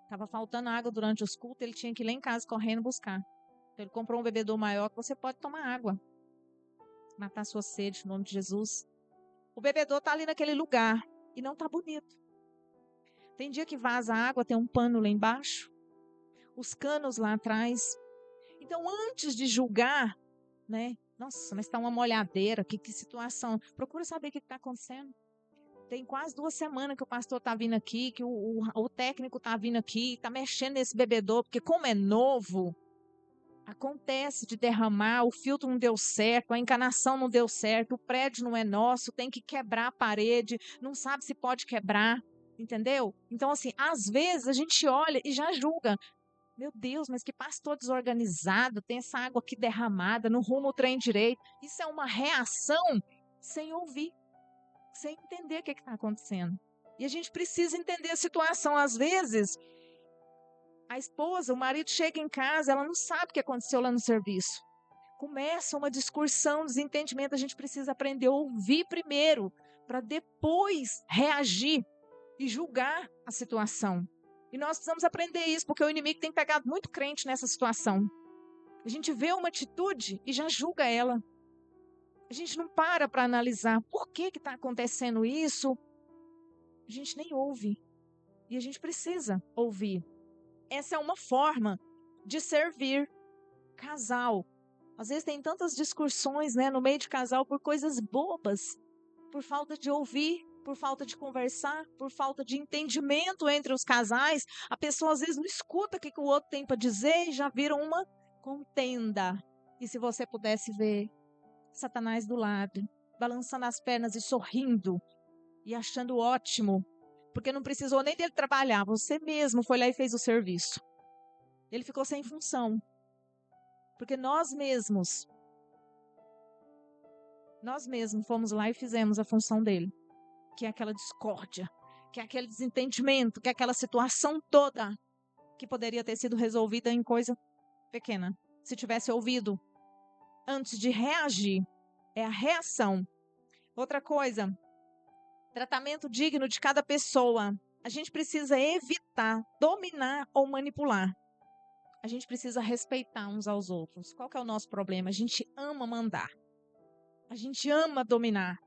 Estava faltando água durante os cultos, ele tinha que ir lá em casa correndo buscar. Então ele comprou um bebedouro maior que você pode tomar água. Matar sua sede, em nome de Jesus. O bebedouro está ali naquele lugar e não está bonito. Tem dia que vaza água, tem um pano lá embaixo. Os canos lá atrás. Então antes de julgar, né? Nossa, mas está uma molhadeira, que situação. Procura saber o que está acontecendo. Tem quase 2 semanas que o pastor está vindo aqui, que o técnico está vindo aqui, está mexendo nesse bebedouro, porque como é novo, acontece de derramar, o filtro não deu certo, a encanação não deu certo, o prédio não é nosso, tem que quebrar a parede, não sabe se pode quebrar, entendeu? Então, assim, às vezes a gente olha e já julga. Meu Deus, mas que pastor desorganizado, tem essa água aqui derramada, não rumo o trem direito. Isso é uma reação sem ouvir, sem entender o que está acontecendo. E a gente precisa entender a situação. Às vezes, a esposa, o marido chega em casa, ela não sabe o que aconteceu lá no serviço. Começa uma discussão, desentendimento. A gente precisa aprender a ouvir primeiro, para depois reagir e julgar a situação. E nós precisamos aprender isso, porque o inimigo tem pegado muito crente nessa situação. A gente vê uma atitude e já julga ela. A gente não para analisar por que está acontecendo isso. A gente nem ouve. E a gente precisa ouvir. Essa é uma forma de servir casal. Às vezes tem tantas discussões, né, no meio de casal por coisas bobas, por falta de ouvir, por falta de conversar, por falta de entendimento entre os casais. A pessoa às vezes não escuta o que o outro tem para dizer e já vira uma contenda. E se você pudesse ver Satanás do lado, balançando as pernas e sorrindo e achando ótimo, porque não precisou nem dele trabalhar, você mesmo foi lá e fez o serviço. Ele ficou sem função. Porque nós mesmos fomos lá e fizemos a função dele. Que é aquela discórdia, que é aquele desentendimento, que é aquela situação toda que poderia ter sido resolvida em coisa pequena. Se tivesse ouvido antes de reagir, é a reação. Outra coisa, tratamento digno de cada pessoa. A gente precisa evitar, dominar ou manipular. a gente precisa respeitar uns aos outros. Qual que é o nosso problema? A gente ama mandar. A gente ama dominar.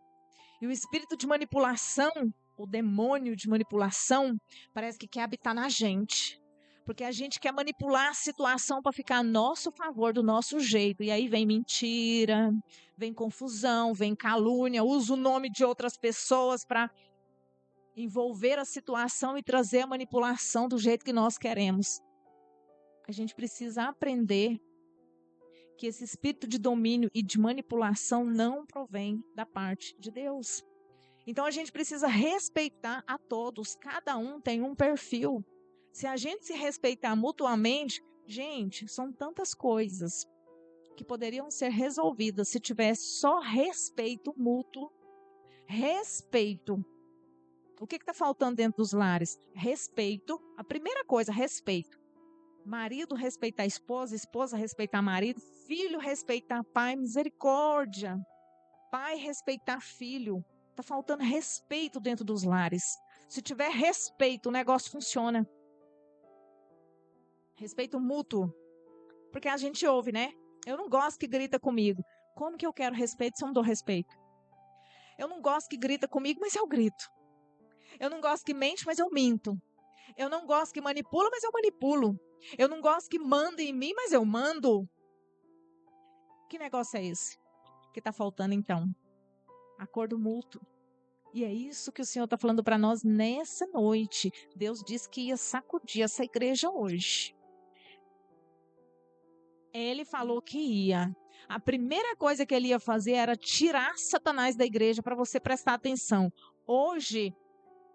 E o espírito de manipulação, o demônio de manipulação, parece que quer habitar na gente. Porque a gente quer manipular a situação para ficar a nosso favor, do nosso jeito. E aí vem mentira, vem confusão, vem calúnia, usa o nome de outras pessoas para envolver a situação e trazer a manipulação do jeito que nós queremos. A gente precisa aprender que esse espírito de domínio e de manipulação não provém da parte de Deus. Então a gente precisa respeitar a todos, cada um tem um perfil. Se a gente se respeitar mutuamente, gente, são tantas coisas que poderiam ser resolvidas se tivesse só respeito mútuo. Respeito. O que está faltando dentro dos lares? Respeito. A primeira coisa, respeito. Marido respeitar a esposa, esposa respeitar marido, filho respeitar pai, misericórdia. Pai respeitar filho. Está faltando respeito dentro dos lares. Se tiver respeito, o negócio funciona. Respeito mútuo. Porque a gente ouve, né? Eu não gosto que grita comigo. Como que eu quero respeito se eu não dou respeito? Eu não gosto que grita comigo, mas eu grito. Eu não gosto que mente, mas eu minto. Eu não gosto que manipula, mas eu manipulo. Eu não gosto que manda em mim, mas eu mando. Que negócio é esse que está faltando então? Acordo mútuo. E é isso que o Senhor está falando para nós nessa noite. Deus disse que ia sacudir essa igreja hoje. Ele falou que ia. A primeira coisa que ele ia fazer era tirar Satanás da igreja, para você prestar atenção. Hoje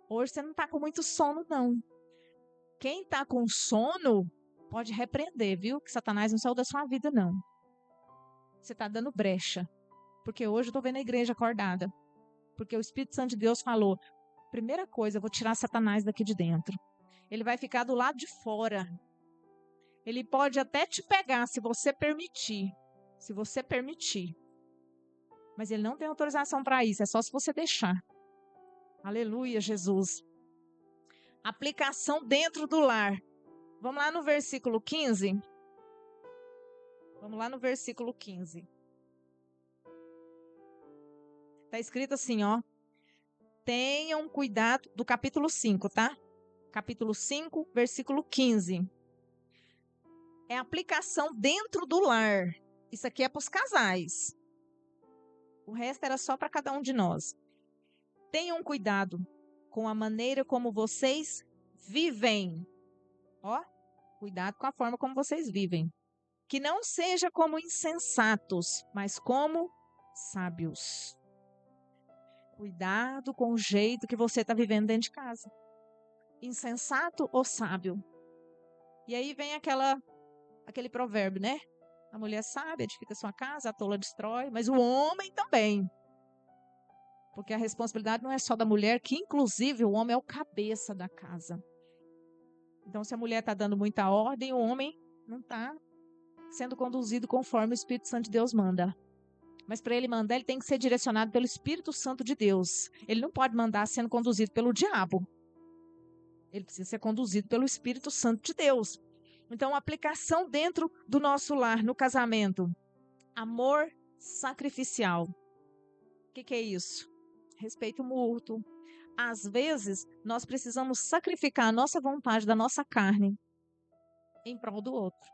você não está com muito sono, não. Quem está com sono pode repreender, viu? Que Satanás não saiu da sua vida, não. Você está dando brecha. Porque hoje eu estou vendo a igreja acordada. Porque o Espírito Santo de Deus falou, primeira coisa, eu vou tirar Satanás daqui de dentro. Ele vai ficar do lado de fora. Ele pode até te pegar se você permitir. Se você permitir. Mas ele não tem autorização para isso, é só se você deixar. Aleluia, Jesus. Aplicação dentro do lar. Vamos lá no versículo 15. Vamos lá no versículo 15. Está escrito assim, ó. Tenham cuidado, do capítulo 5, tá? Capítulo 5, versículo 15. É aplicação dentro do lar. Isso aqui é para os casais. O resto era só para cada um de nós. Tenham cuidado com a maneira como vocês vivem. Ó, cuidado com a forma como vocês vivem. Que não seja como insensatos, mas como sábios. Cuidado com o jeito que você está vivendo dentro de casa. Insensato ou sábio? E aí vem aquele provérbio, né? A mulher sábia edifica sua casa, a tola destrói, mas o homem também. Porque a responsabilidade não é só da mulher, que inclusive o homem é o cabeça da casa. Então, se a mulher está dando muita ordem, o homem não está sendo conduzido conforme o Espírito Santo de Deus manda. Mas para ele mandar, ele tem que ser direcionado pelo Espírito Santo de Deus. Ele não pode mandar sendo conduzido pelo diabo. Ele precisa ser conduzido pelo Espírito Santo de Deus. Então, aplicação dentro do nosso lar, no casamento. Amor sacrificial. O que é isso? Respeito mútuo. Às vezes, nós precisamos sacrificar a nossa vontade da nossa carne em prol do outro.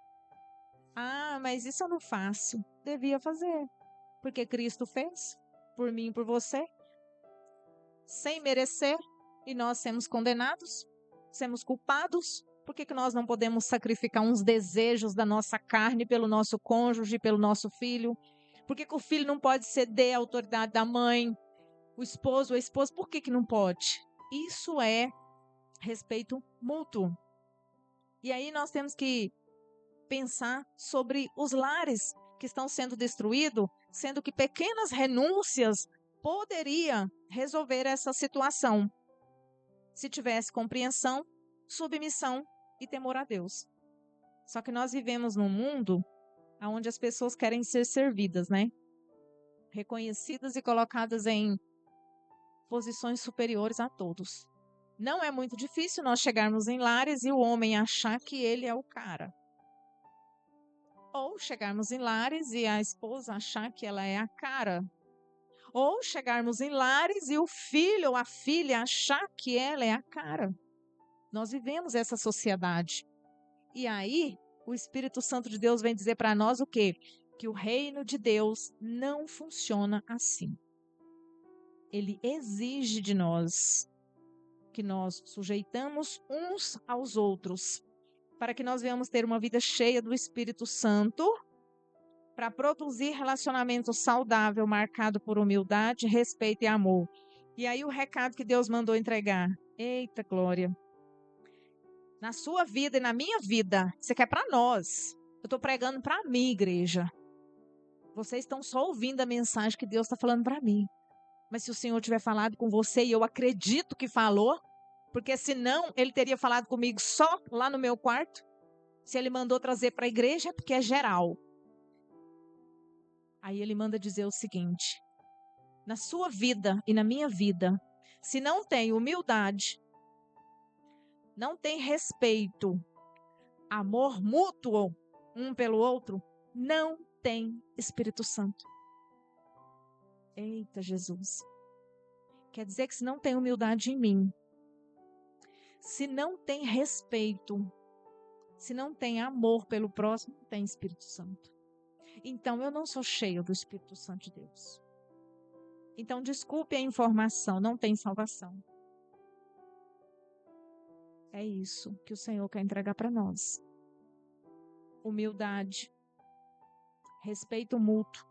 Ah, mas isso eu não faço. Devia fazer. Porque Cristo fez por mim e por você. Sem merecer. E nós sermos condenados. Sermos culpados. Por que nós não podemos sacrificar uns desejos da nossa carne pelo nosso cônjuge, pelo nosso filho? Por que o filho não pode ceder à autoridade da mãe? O esposo, a esposa, por que não pode? Isso é respeito mútuo. E aí nós temos que pensar sobre os lares que estão sendo destruídos, sendo que pequenas renúncias poderiam resolver essa situação. Se tivesse compreensão, submissão e temor a Deus. Só que nós vivemos num mundo onde as pessoas querem ser servidas, né? Reconhecidas e colocadas em posições superiores a todos. Não é muito difícil nós chegarmos em lares e o homem achar que ele é o cara. Ou chegarmos em lares e a esposa achar que ela é a cara. Ou chegarmos em lares e o filho ou a filha achar que ela é a cara. Nós vivemos essa sociedade. E aí, o Espírito Santo de Deus vem dizer para nós o quê? Que o reino de Deus não funciona assim. Ele exige de nós que nós sujeitamos uns aos outros, para que nós venhamos ter uma vida cheia do Espírito Santo, para produzir relacionamento saudável, marcado por humildade, respeito e amor. E aí o recado que Deus mandou entregar. Eita glória! Na sua vida e na minha vida, isso aqui é para nós. Eu estou pregando para mim, igreja. Vocês estão só ouvindo a mensagem que Deus está falando para mim. Mas se o Senhor tiver falado com você, e eu acredito que falou, porque senão Ele teria falado comigo só lá no meu quarto. Se Ele mandou trazer para a igreja, é porque é geral. Aí Ele manda dizer o seguinte: na sua vida e na minha vida, se não tem humildade, não tem respeito, amor mútuo um pelo outro, não tem Espírito Santo. Eita Jesus. Quer dizer que se não tem humildade em mim, se não tem respeito, se não tem amor pelo próximo, não tem Espírito Santo. Então eu não sou cheio do Espírito Santo de Deus. Então desculpe a informação, não tem salvação. É isso que o Senhor quer entregar para nós. Humildade, respeito mútuo,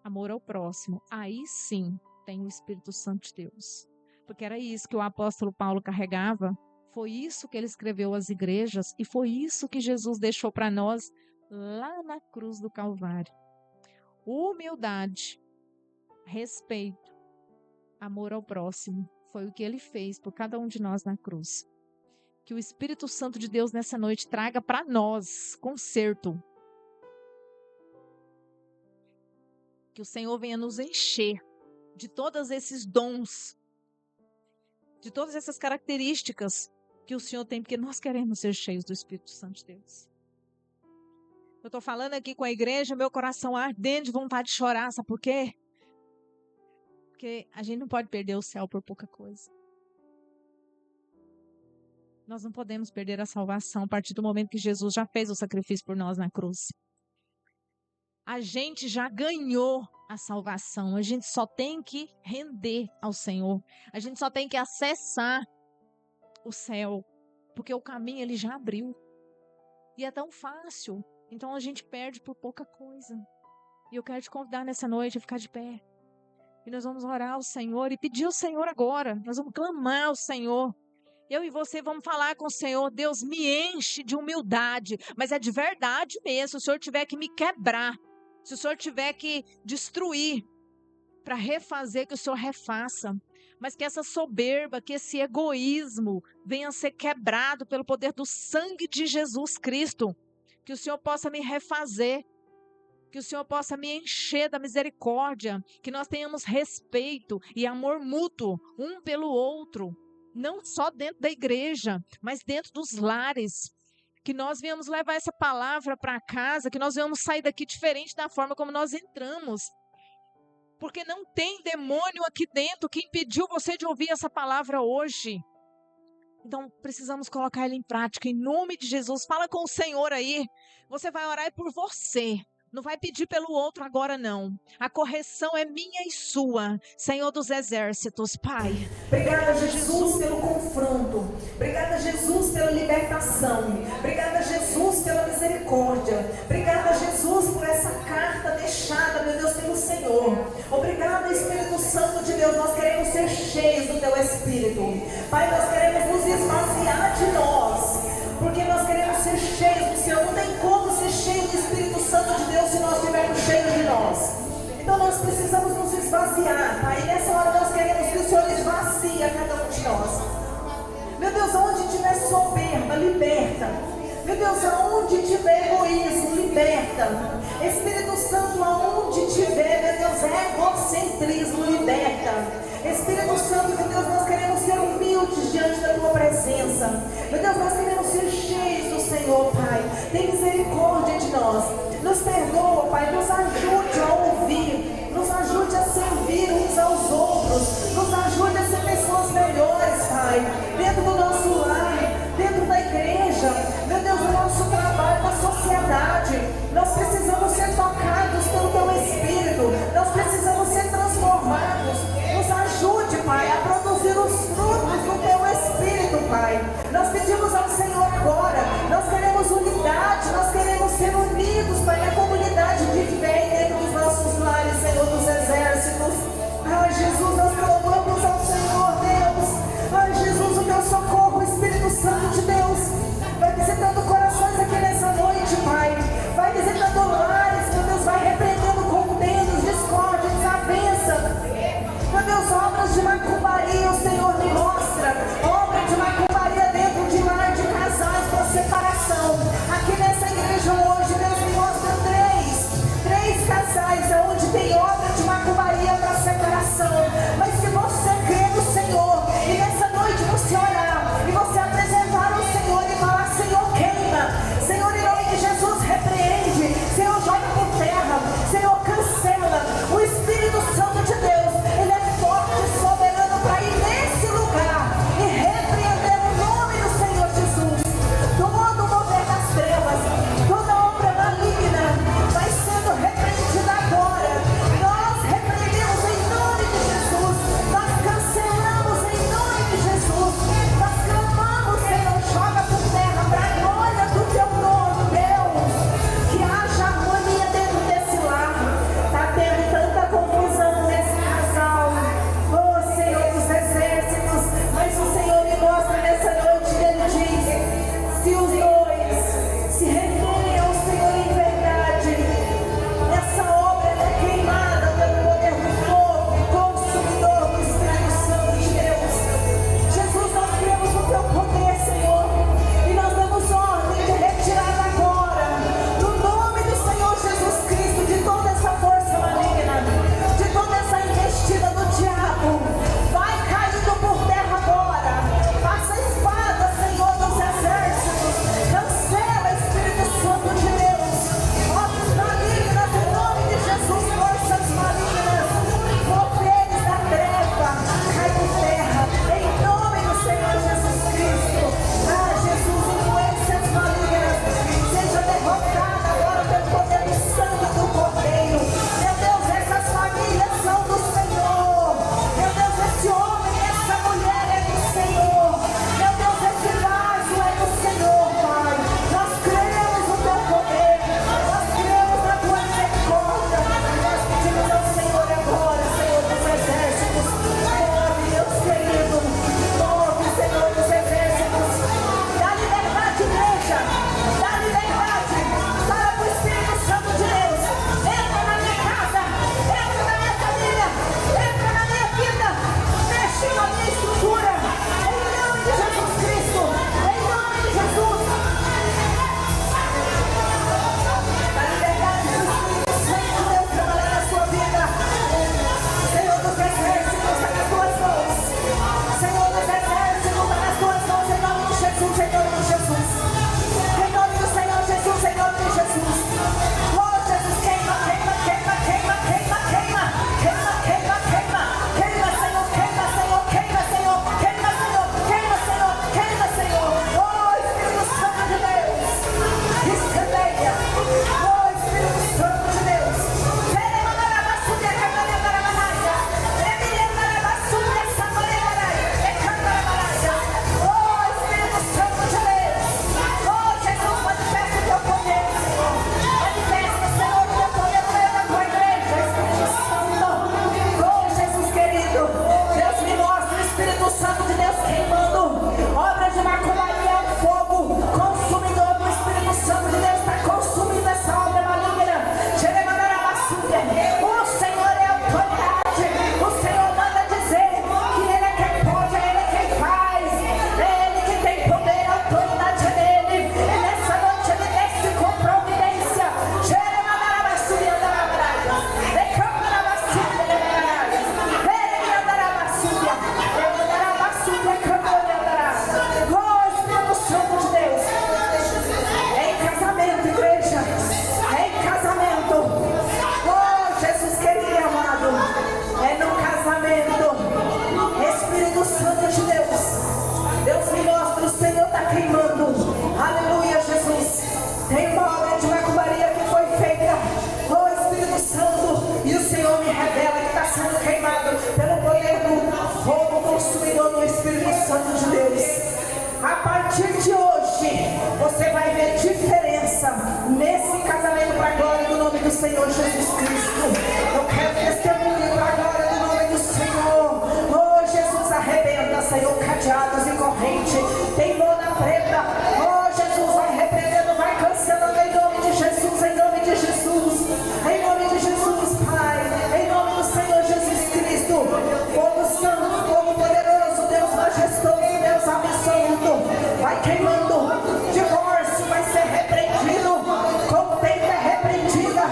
amor ao próximo. Aí sim tem o Espírito Santo de Deus. Porque era isso que o apóstolo Paulo carregava. Foi isso que ele escreveu às igrejas. E foi isso que Jesus deixou para nós lá na cruz do Calvário. Humildade, respeito, amor ao próximo. Foi o que ele fez por cada um de nós na cruz. Que o Espírito Santo de Deus nessa noite traga para nós conserto. Que o Senhor venha nos encher de todos esses dons, de todas essas características que o Senhor tem, porque nós queremos ser cheios do Espírito Santo de Deus. Eu estou falando aqui com a igreja, meu coração ardendo de vontade de chorar, sabe por quê? Porque a gente não pode perder o céu por pouca coisa. Nós não podemos perder a salvação a partir do momento que Jesus já fez o sacrifício por nós na cruz. A gente já ganhou a salvação. A gente só tem que render ao Senhor. A gente só tem que acessar o céu. Porque o caminho Ele já abriu. E é tão fácil. Então a gente perde por pouca coisa. E eu quero te convidar nessa noite a ficar de pé. E nós vamos orar ao Senhor e pedir ao Senhor agora. Nós vamos clamar ao Senhor. Eu e você vamos falar com o Senhor. Deus, me enche de humildade. Mas é de verdade mesmo. Se o Senhor tiver que me quebrar, se o Senhor tiver que destruir para refazer, que o Senhor refaça. Mas que essa soberba, que esse egoísmo venha a ser quebrado pelo poder do sangue de Jesus Cristo. Que o Senhor possa me refazer. Que o Senhor possa me encher da misericórdia. Que nós tenhamos respeito e amor mútuo um pelo outro. Não só dentro da igreja, mas dentro dos lares. Que nós venhamos levar essa palavra para casa, que nós venhamos sair daqui diferente da forma como nós entramos. Porque não tem demônio aqui dentro que impediu você de ouvir essa palavra hoje. Então precisamos colocar ela em prática, em nome de Jesus. Fala com o Senhor aí, você vai orar por você. Não vai pedir pelo outro agora, não. A correção é minha e sua. Senhor dos exércitos, Pai. Obrigada, Jesus, pelo confronto. Obrigada, Jesus, pela libertação. Obrigada, Jesus, pela misericórdia. Obrigada, Jesus, por essa carta deixada, meu Deus, pelo Senhor. Obrigada, Espírito Santo de Deus. Nós queremos ser cheios do Teu Espírito. Pai, nós queremos nos esvaziar de nós. Porque nós queremos ser cheios do Senhor. Não tem como ser cheio do Espírito Santo de Deus se nós estivermos cheios de nós. Então nós precisamos nos esvaziar, Pai. E nessa hora nós queremos que o Senhor esvazie a cada um de nós. Meu Deus, aonde tiver soberba, liberta. Meu Deus, aonde tiver egoísmo, liberta. Espírito Santo, aonde tiver, meu Deus, egocentrismo, liberta. Espírito Santo de Deus, nós queremos ser humildes diante da Tua presença. Meu Deus, nós queremos ser cheios do Senhor, Pai. Tem misericórdia de nós. Nos perdoa, Pai, nos ajude a ouvir, nos ajude a servir uns aos outros, nos ajude a ser pessoas melhores, Pai, dentro do nosso lar, dentro da igreja, meu Deus, no nosso trabalho, na sociedade. Nós precisamos ser tocados pelo Teu Espírito, nós precisamos ser transformados. Nos ajude, Pai, a produzir os frutos do Teu Espírito, Pai. Nós pedimos ao Senhor agora, nós queremos unidade, nós queremos ser unidos, Pai, na comunidade de fé e dentro dos nossos lares, Senhor dos exércitos. Ai, Jesus, nós clamamos ao Senhor, Deus. Ai, Jesus, o está queimando. Aleluia, Jesus. Tem uma obra de macumbaria que foi feita, oh Espírito Santo, e o Senhor me revela que está sendo queimado pelo poder do fogo consumidor do Espírito Santo de Deus. A partir de hoje, você vai ver diferença nesse casamento para a glória do nome do Senhor Jesus Cristo. Eu quero testemunho para a glória do nome do Senhor. Oh Jesus, arrebenta, Senhor, cadeados e corrente. Tem lona preta. Oh Jesus, vai repreendendo, vai cancelando em nome de Jesus, em nome de Jesus. Em nome de Jesus, Pai. Em nome do Senhor Jesus Cristo. Fogo santo, fogo poderoso, Deus majestoso, Deus absoluto. Vai queimando, divórcio vai ser repreendido, contenda é repreendida,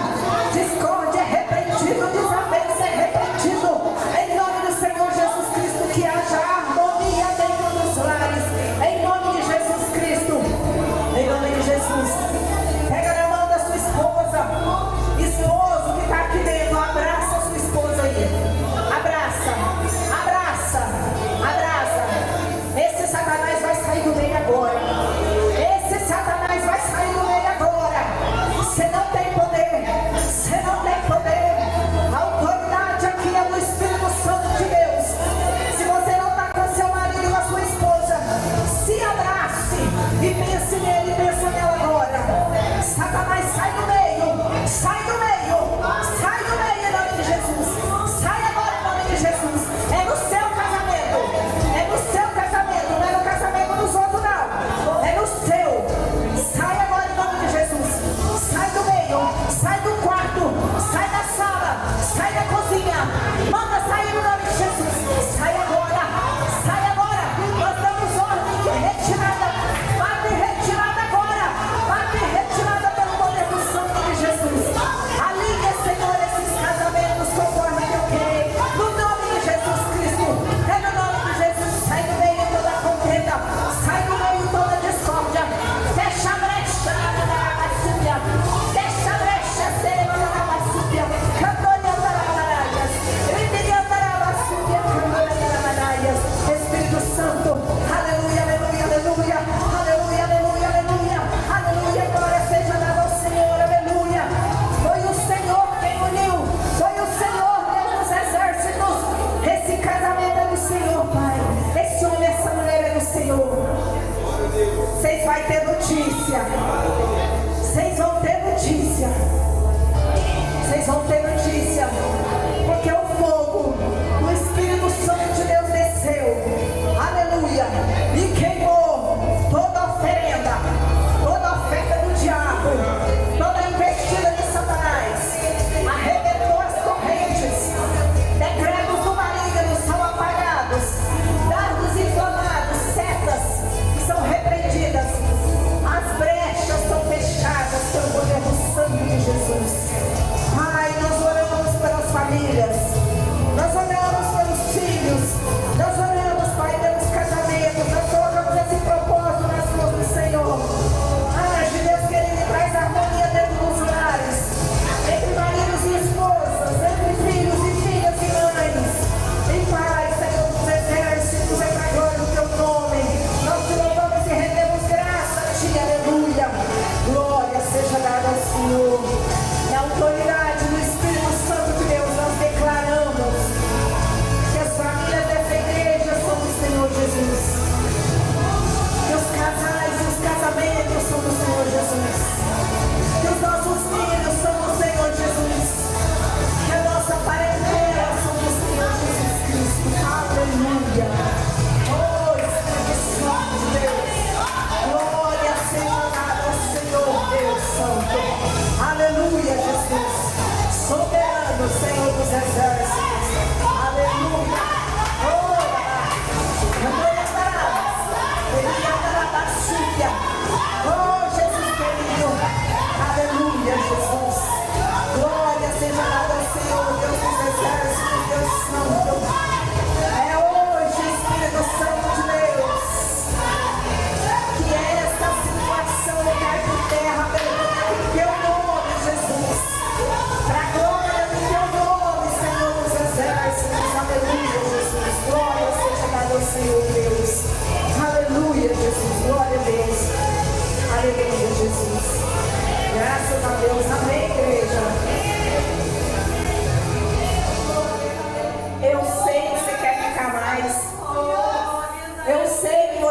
discórdia é repreendido, desavença é repreendido, em nome do Senhor Jesus Cristo, que haja harmonia dentro dos lares, em nome de Jesus Cristo, em nome de Jesus. Pega na mão da sua esposa, esposo que está aqui dentro, abraça a sua esposa aí, abraça, abraça, abraça. Esse Satanás vai sair do meio agora. Esse Satanás vai sair do meio agora. Você não tem poder. Você não tem poder. A autoridade aqui é do Espírito Santo de Deus. Se você não está com seu marido ou a sua esposa, se abrace e pense nele, pensa nela agora. Satanás, sai do meio. Sai do meio. Sai do meio em nome de Jesus. Sai agora em nome de Jesus. É no seu casamento. É no seu casamento. Não é no casamento dos outros, não. É no seu. Sai agora em nome de Jesus. Sai do meio. Sai do quarto. Sai da sala. Sai da cozinha. Manda sair no nome de Jesus. Sai agora. Sai agora. Nós damos ordem de retirada. Bate retirada agora. Bate retirada pelo poder do sangue de Jesus. Alinha, Senhor, esses casamentos conforme eu quero. No nome de Jesus Cristo. É no nome de Jesus. Sai do meio toda contenda. Sai do meio toda discórdia. Fecha a brecha. Fecha a brecha. Espírito Santo. Aleluia, aleluia, aleluia. Aleluia, aleluia, aleluia. Aleluia. Glória seja dada ao Senhor. Aleluia. Foi o Senhor quem uniu. Foi o Senhor, Deus dos exércitos. Esse casamento é do Senhor, Pai. Esse homem, essa mulher é do Senhor. Vocês vão ter notícia. Vocês vão ter notícia. Vocês vão ter notícia. Porque o fogo do Espírito Santo de Deus desceu. Aleluia. E queimou toda oferenda, toda oferta do diabo, toda investida de Satanás. Arrebentou as correntes. Decretos do maligno são apagados. Dardos inflamados, setas que são repreendidas. As brechas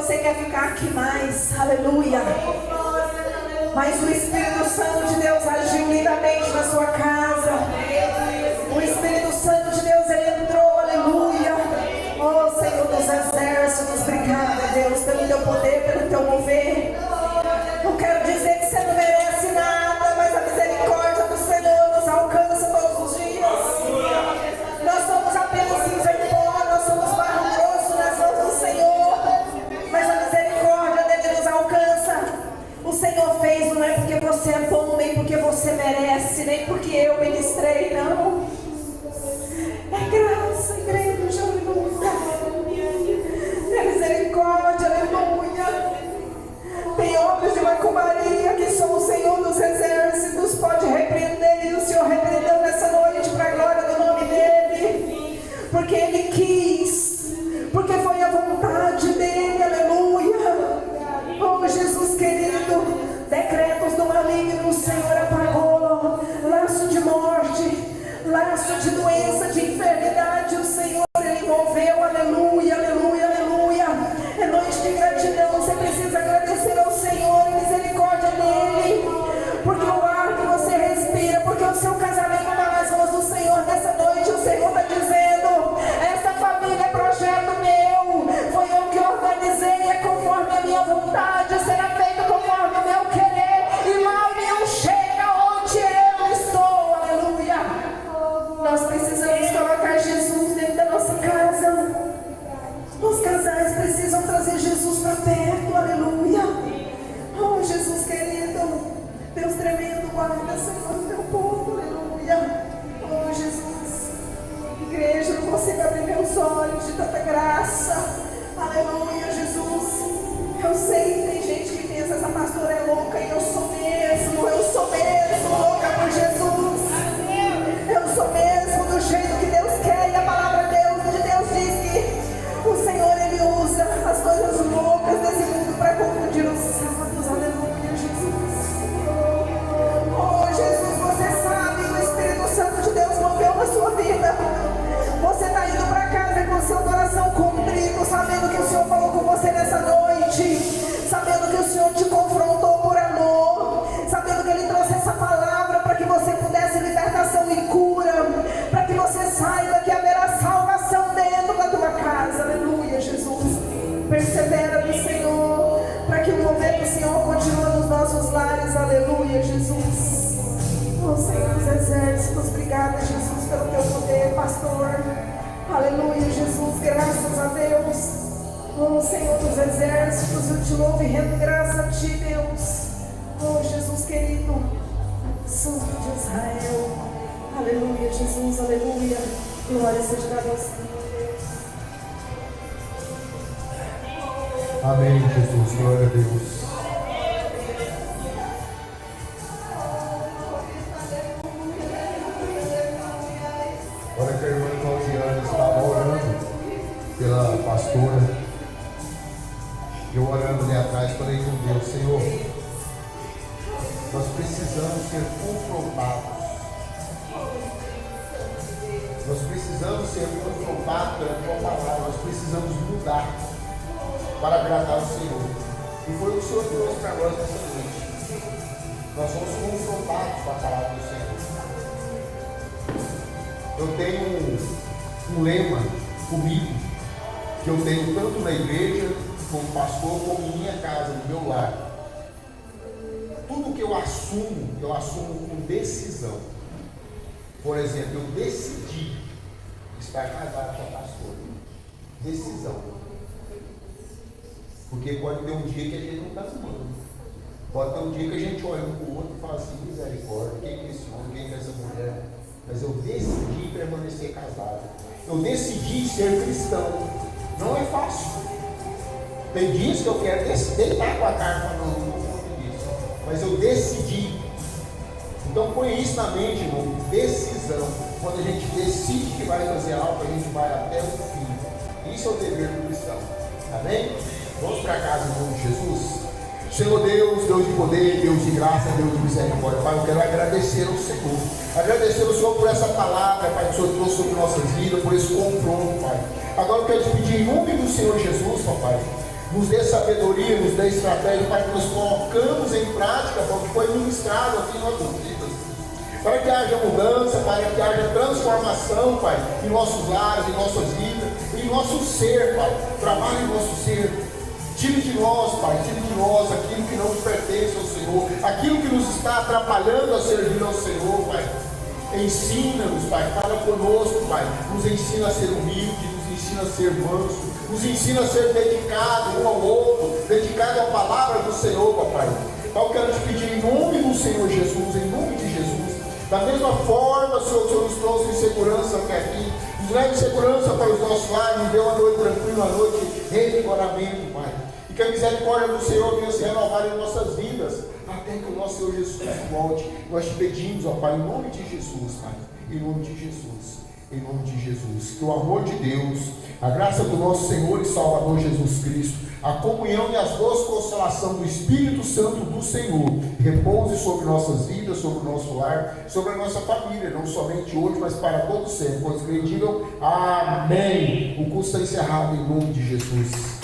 você quer ficar aqui mais, aleluia. Mas o Espírito Santo de Deus agiu lindamente na sua casa. O Espírito Santo de Deus, ele entrou, aleluia. Oh Senhor dos exércitos, obrigada Deus pelo teu poder, pelo teu mover. Não quero dizer que você não merece nada, mas a misericórdia do Senhor nos alcança todos os dias. Nós somos apenas cinza e pó, nós somos barro grosso nas mãos do Senhor, mas a misericórdia dele nos alcança. O Senhor fez, não é porque você é bom, nem porque você merece, nem porque eu ministrei, não. É graça, igreja, aleluia. É misericórdia, aleluia. Tem obras de macumbaria que só o Senhor dos exércitos pode repreender, e o Senhor repreendeu nessa noite para a glória do nome dele, porque ele quis, porque foi a vontade dele, aleluia. Oh Jesus querido, decretos do maligno o Senhor apagou, laço de morte, laço de doença, de enfermidade, o Senhor ele moveu, aleluia, aleluia, aleluia. É noite de gratidão, você precisa agradecer ao Senhor e misericórdia dele, porque o ar que você respira, porque o seu casamento está nas mãos do Senhor. Nessa noite o Senhor está dizendo: essa família é projeto meu, foi eu que organizei, é conforme a minha vontade, será feito conforme o meu querer, e mal nenhum chega onde eu estou, aleluia. Nós precisamos colocar Jesus dentro da nossa casa. Os casais precisam trazer Jesus para perto, aleluia. Oh Jesus querido, Deus tremendo, guarda, Senhor, o teu povo, aleluia. Oh Jesus, igreja, não consigo abrir meus olhos de tanta graça, aleluia, Jesus. Eu sei que tem gente que pensa, essa pastora é louca, e eu sou mesmo louca por Jesus. Eu sou mesmo do jeito que Deus quer, e a palavra de Deus diz que o Senhor ele usa as coisas loucas desse mundo para confundir os sábios, aleluia, Jesus. Oh Jesus, você sabe que o Espírito Santo de Deus moveu na sua vida. Você está indo para casa com o seu coração contrito, sabendo que o Senhor falou com você nessa noite, sabendo que o Senhor te confrontou por amor, sabendo que Ele trouxe essa palavra para que você pudesse libertação e cura, para que você saiba que haverá salvação dentro da tua casa, aleluia, Jesus. Persevera no Senhor, para que o mover do Senhor continue nos nossos lares, aleluia, Jesus. Oh Senhor dos exércitos, obrigada, Jesus, pelo teu poder, pastor, aleluia, Jesus, graças a Deus. Oh Senhor dos exércitos, eu te louvo e rendo graça a ti, Deus. Oh Jesus querido, Santo de Israel, aleluia, Jesus, aleluia, glória seja dada ao Senhor. Amém, Jesus, glória a Deus. Olha que a irmã Claudiana estava orando pela pastora. Eu orando ali atrás, falei com Deus: Senhor, nós precisamos ser confrontados. Nós precisamos ser confrontados pela tua palavra. Nós precisamos mudar para agradar o Senhor. E foi o que o Senhor trouxe para nós nessa noite. Nós somos confrontados com a palavra do Senhor. Eu tenho um lema comigo, que eu tenho tanto na igreja, como pastor, como em minha casa, no meu lar. Tudo que eu assumo com decisão. Por exemplo, eu decidi estar casado com a pastora. Decisão. Porque pode ter um dia que a gente não está arrumando. Pode ter um dia que a gente olha um para o outro e fala assim: misericórdia, quem é esse homem, quem é essa mulher? Mas eu decidi permanecer casado. Eu decidi ser cristão. Não é fácil. Tem dias que eu quero deitar com a carne, não conta disso. Mas eu decidi. Então põe isso na mente, irmão. Decisão. Quando a gente decide que vai fazer algo, a gente vai até o fim. Isso é o dever do cristão. Amém? Vamos para casa em nome de Jesus. Senhor Deus, Deus de poder, Deus de graça, Deus de misericórdia. Pai, eu quero agradecer ao Senhor. Agradecer ao Senhor por essa palavra, Pai, que o Senhor trouxe sobre nossas vidas, por esse confronto, Pai. Agora eu quero te pedir em nome do Senhor Jesus, papai. Nos dê sabedoria, nos dê estratégia para que nós colocamos em prática o que foi ministrado aqui em nossas vidas. Para que haja mudança, para que haja transformação, Pai, em nossos lares, em nossas vidas, em nosso ser, Pai. Trabalhe em nosso ser. Tire de nós, Pai, tire de nós aquilo que não nos pertence ao Senhor, aquilo que nos está atrapalhando a servir ao Senhor, Pai. Ensina-nos, Pai, fala conosco, Pai. Nos ensina a ser humilde, nos ensina a ser manso, nos ensina a ser dedicado um ao outro, dedicado à palavra do Senhor, papai. Então eu quero te pedir em nome do Senhor Jesus, em nome de Jesus, da mesma forma, Senhor, o Senhor nos trouxe em segurança até aqui, nos leve em segurança para os nossos lares, nos dê uma noite tranquila, uma noite de revigoramento, Pai. E que a misericórdia do Senhor venha se renovar em nossas vidas, até que o nosso Senhor Jesus volte. Nós te pedimos, ó Pai, em nome de Jesus, Pai, em nome de Jesus, em nome de Jesus, que o amor de Deus, a graça do nosso Senhor e Salvador Jesus Cristo, a comunhão e as doces consolação do Espírito Santo do Senhor, repouse sobre nossas vidas, sobre o nosso lar, sobre a nossa família, não somente hoje, mas para todo sempre. Quando digam amém. O curso está encerrado em nome de Jesus.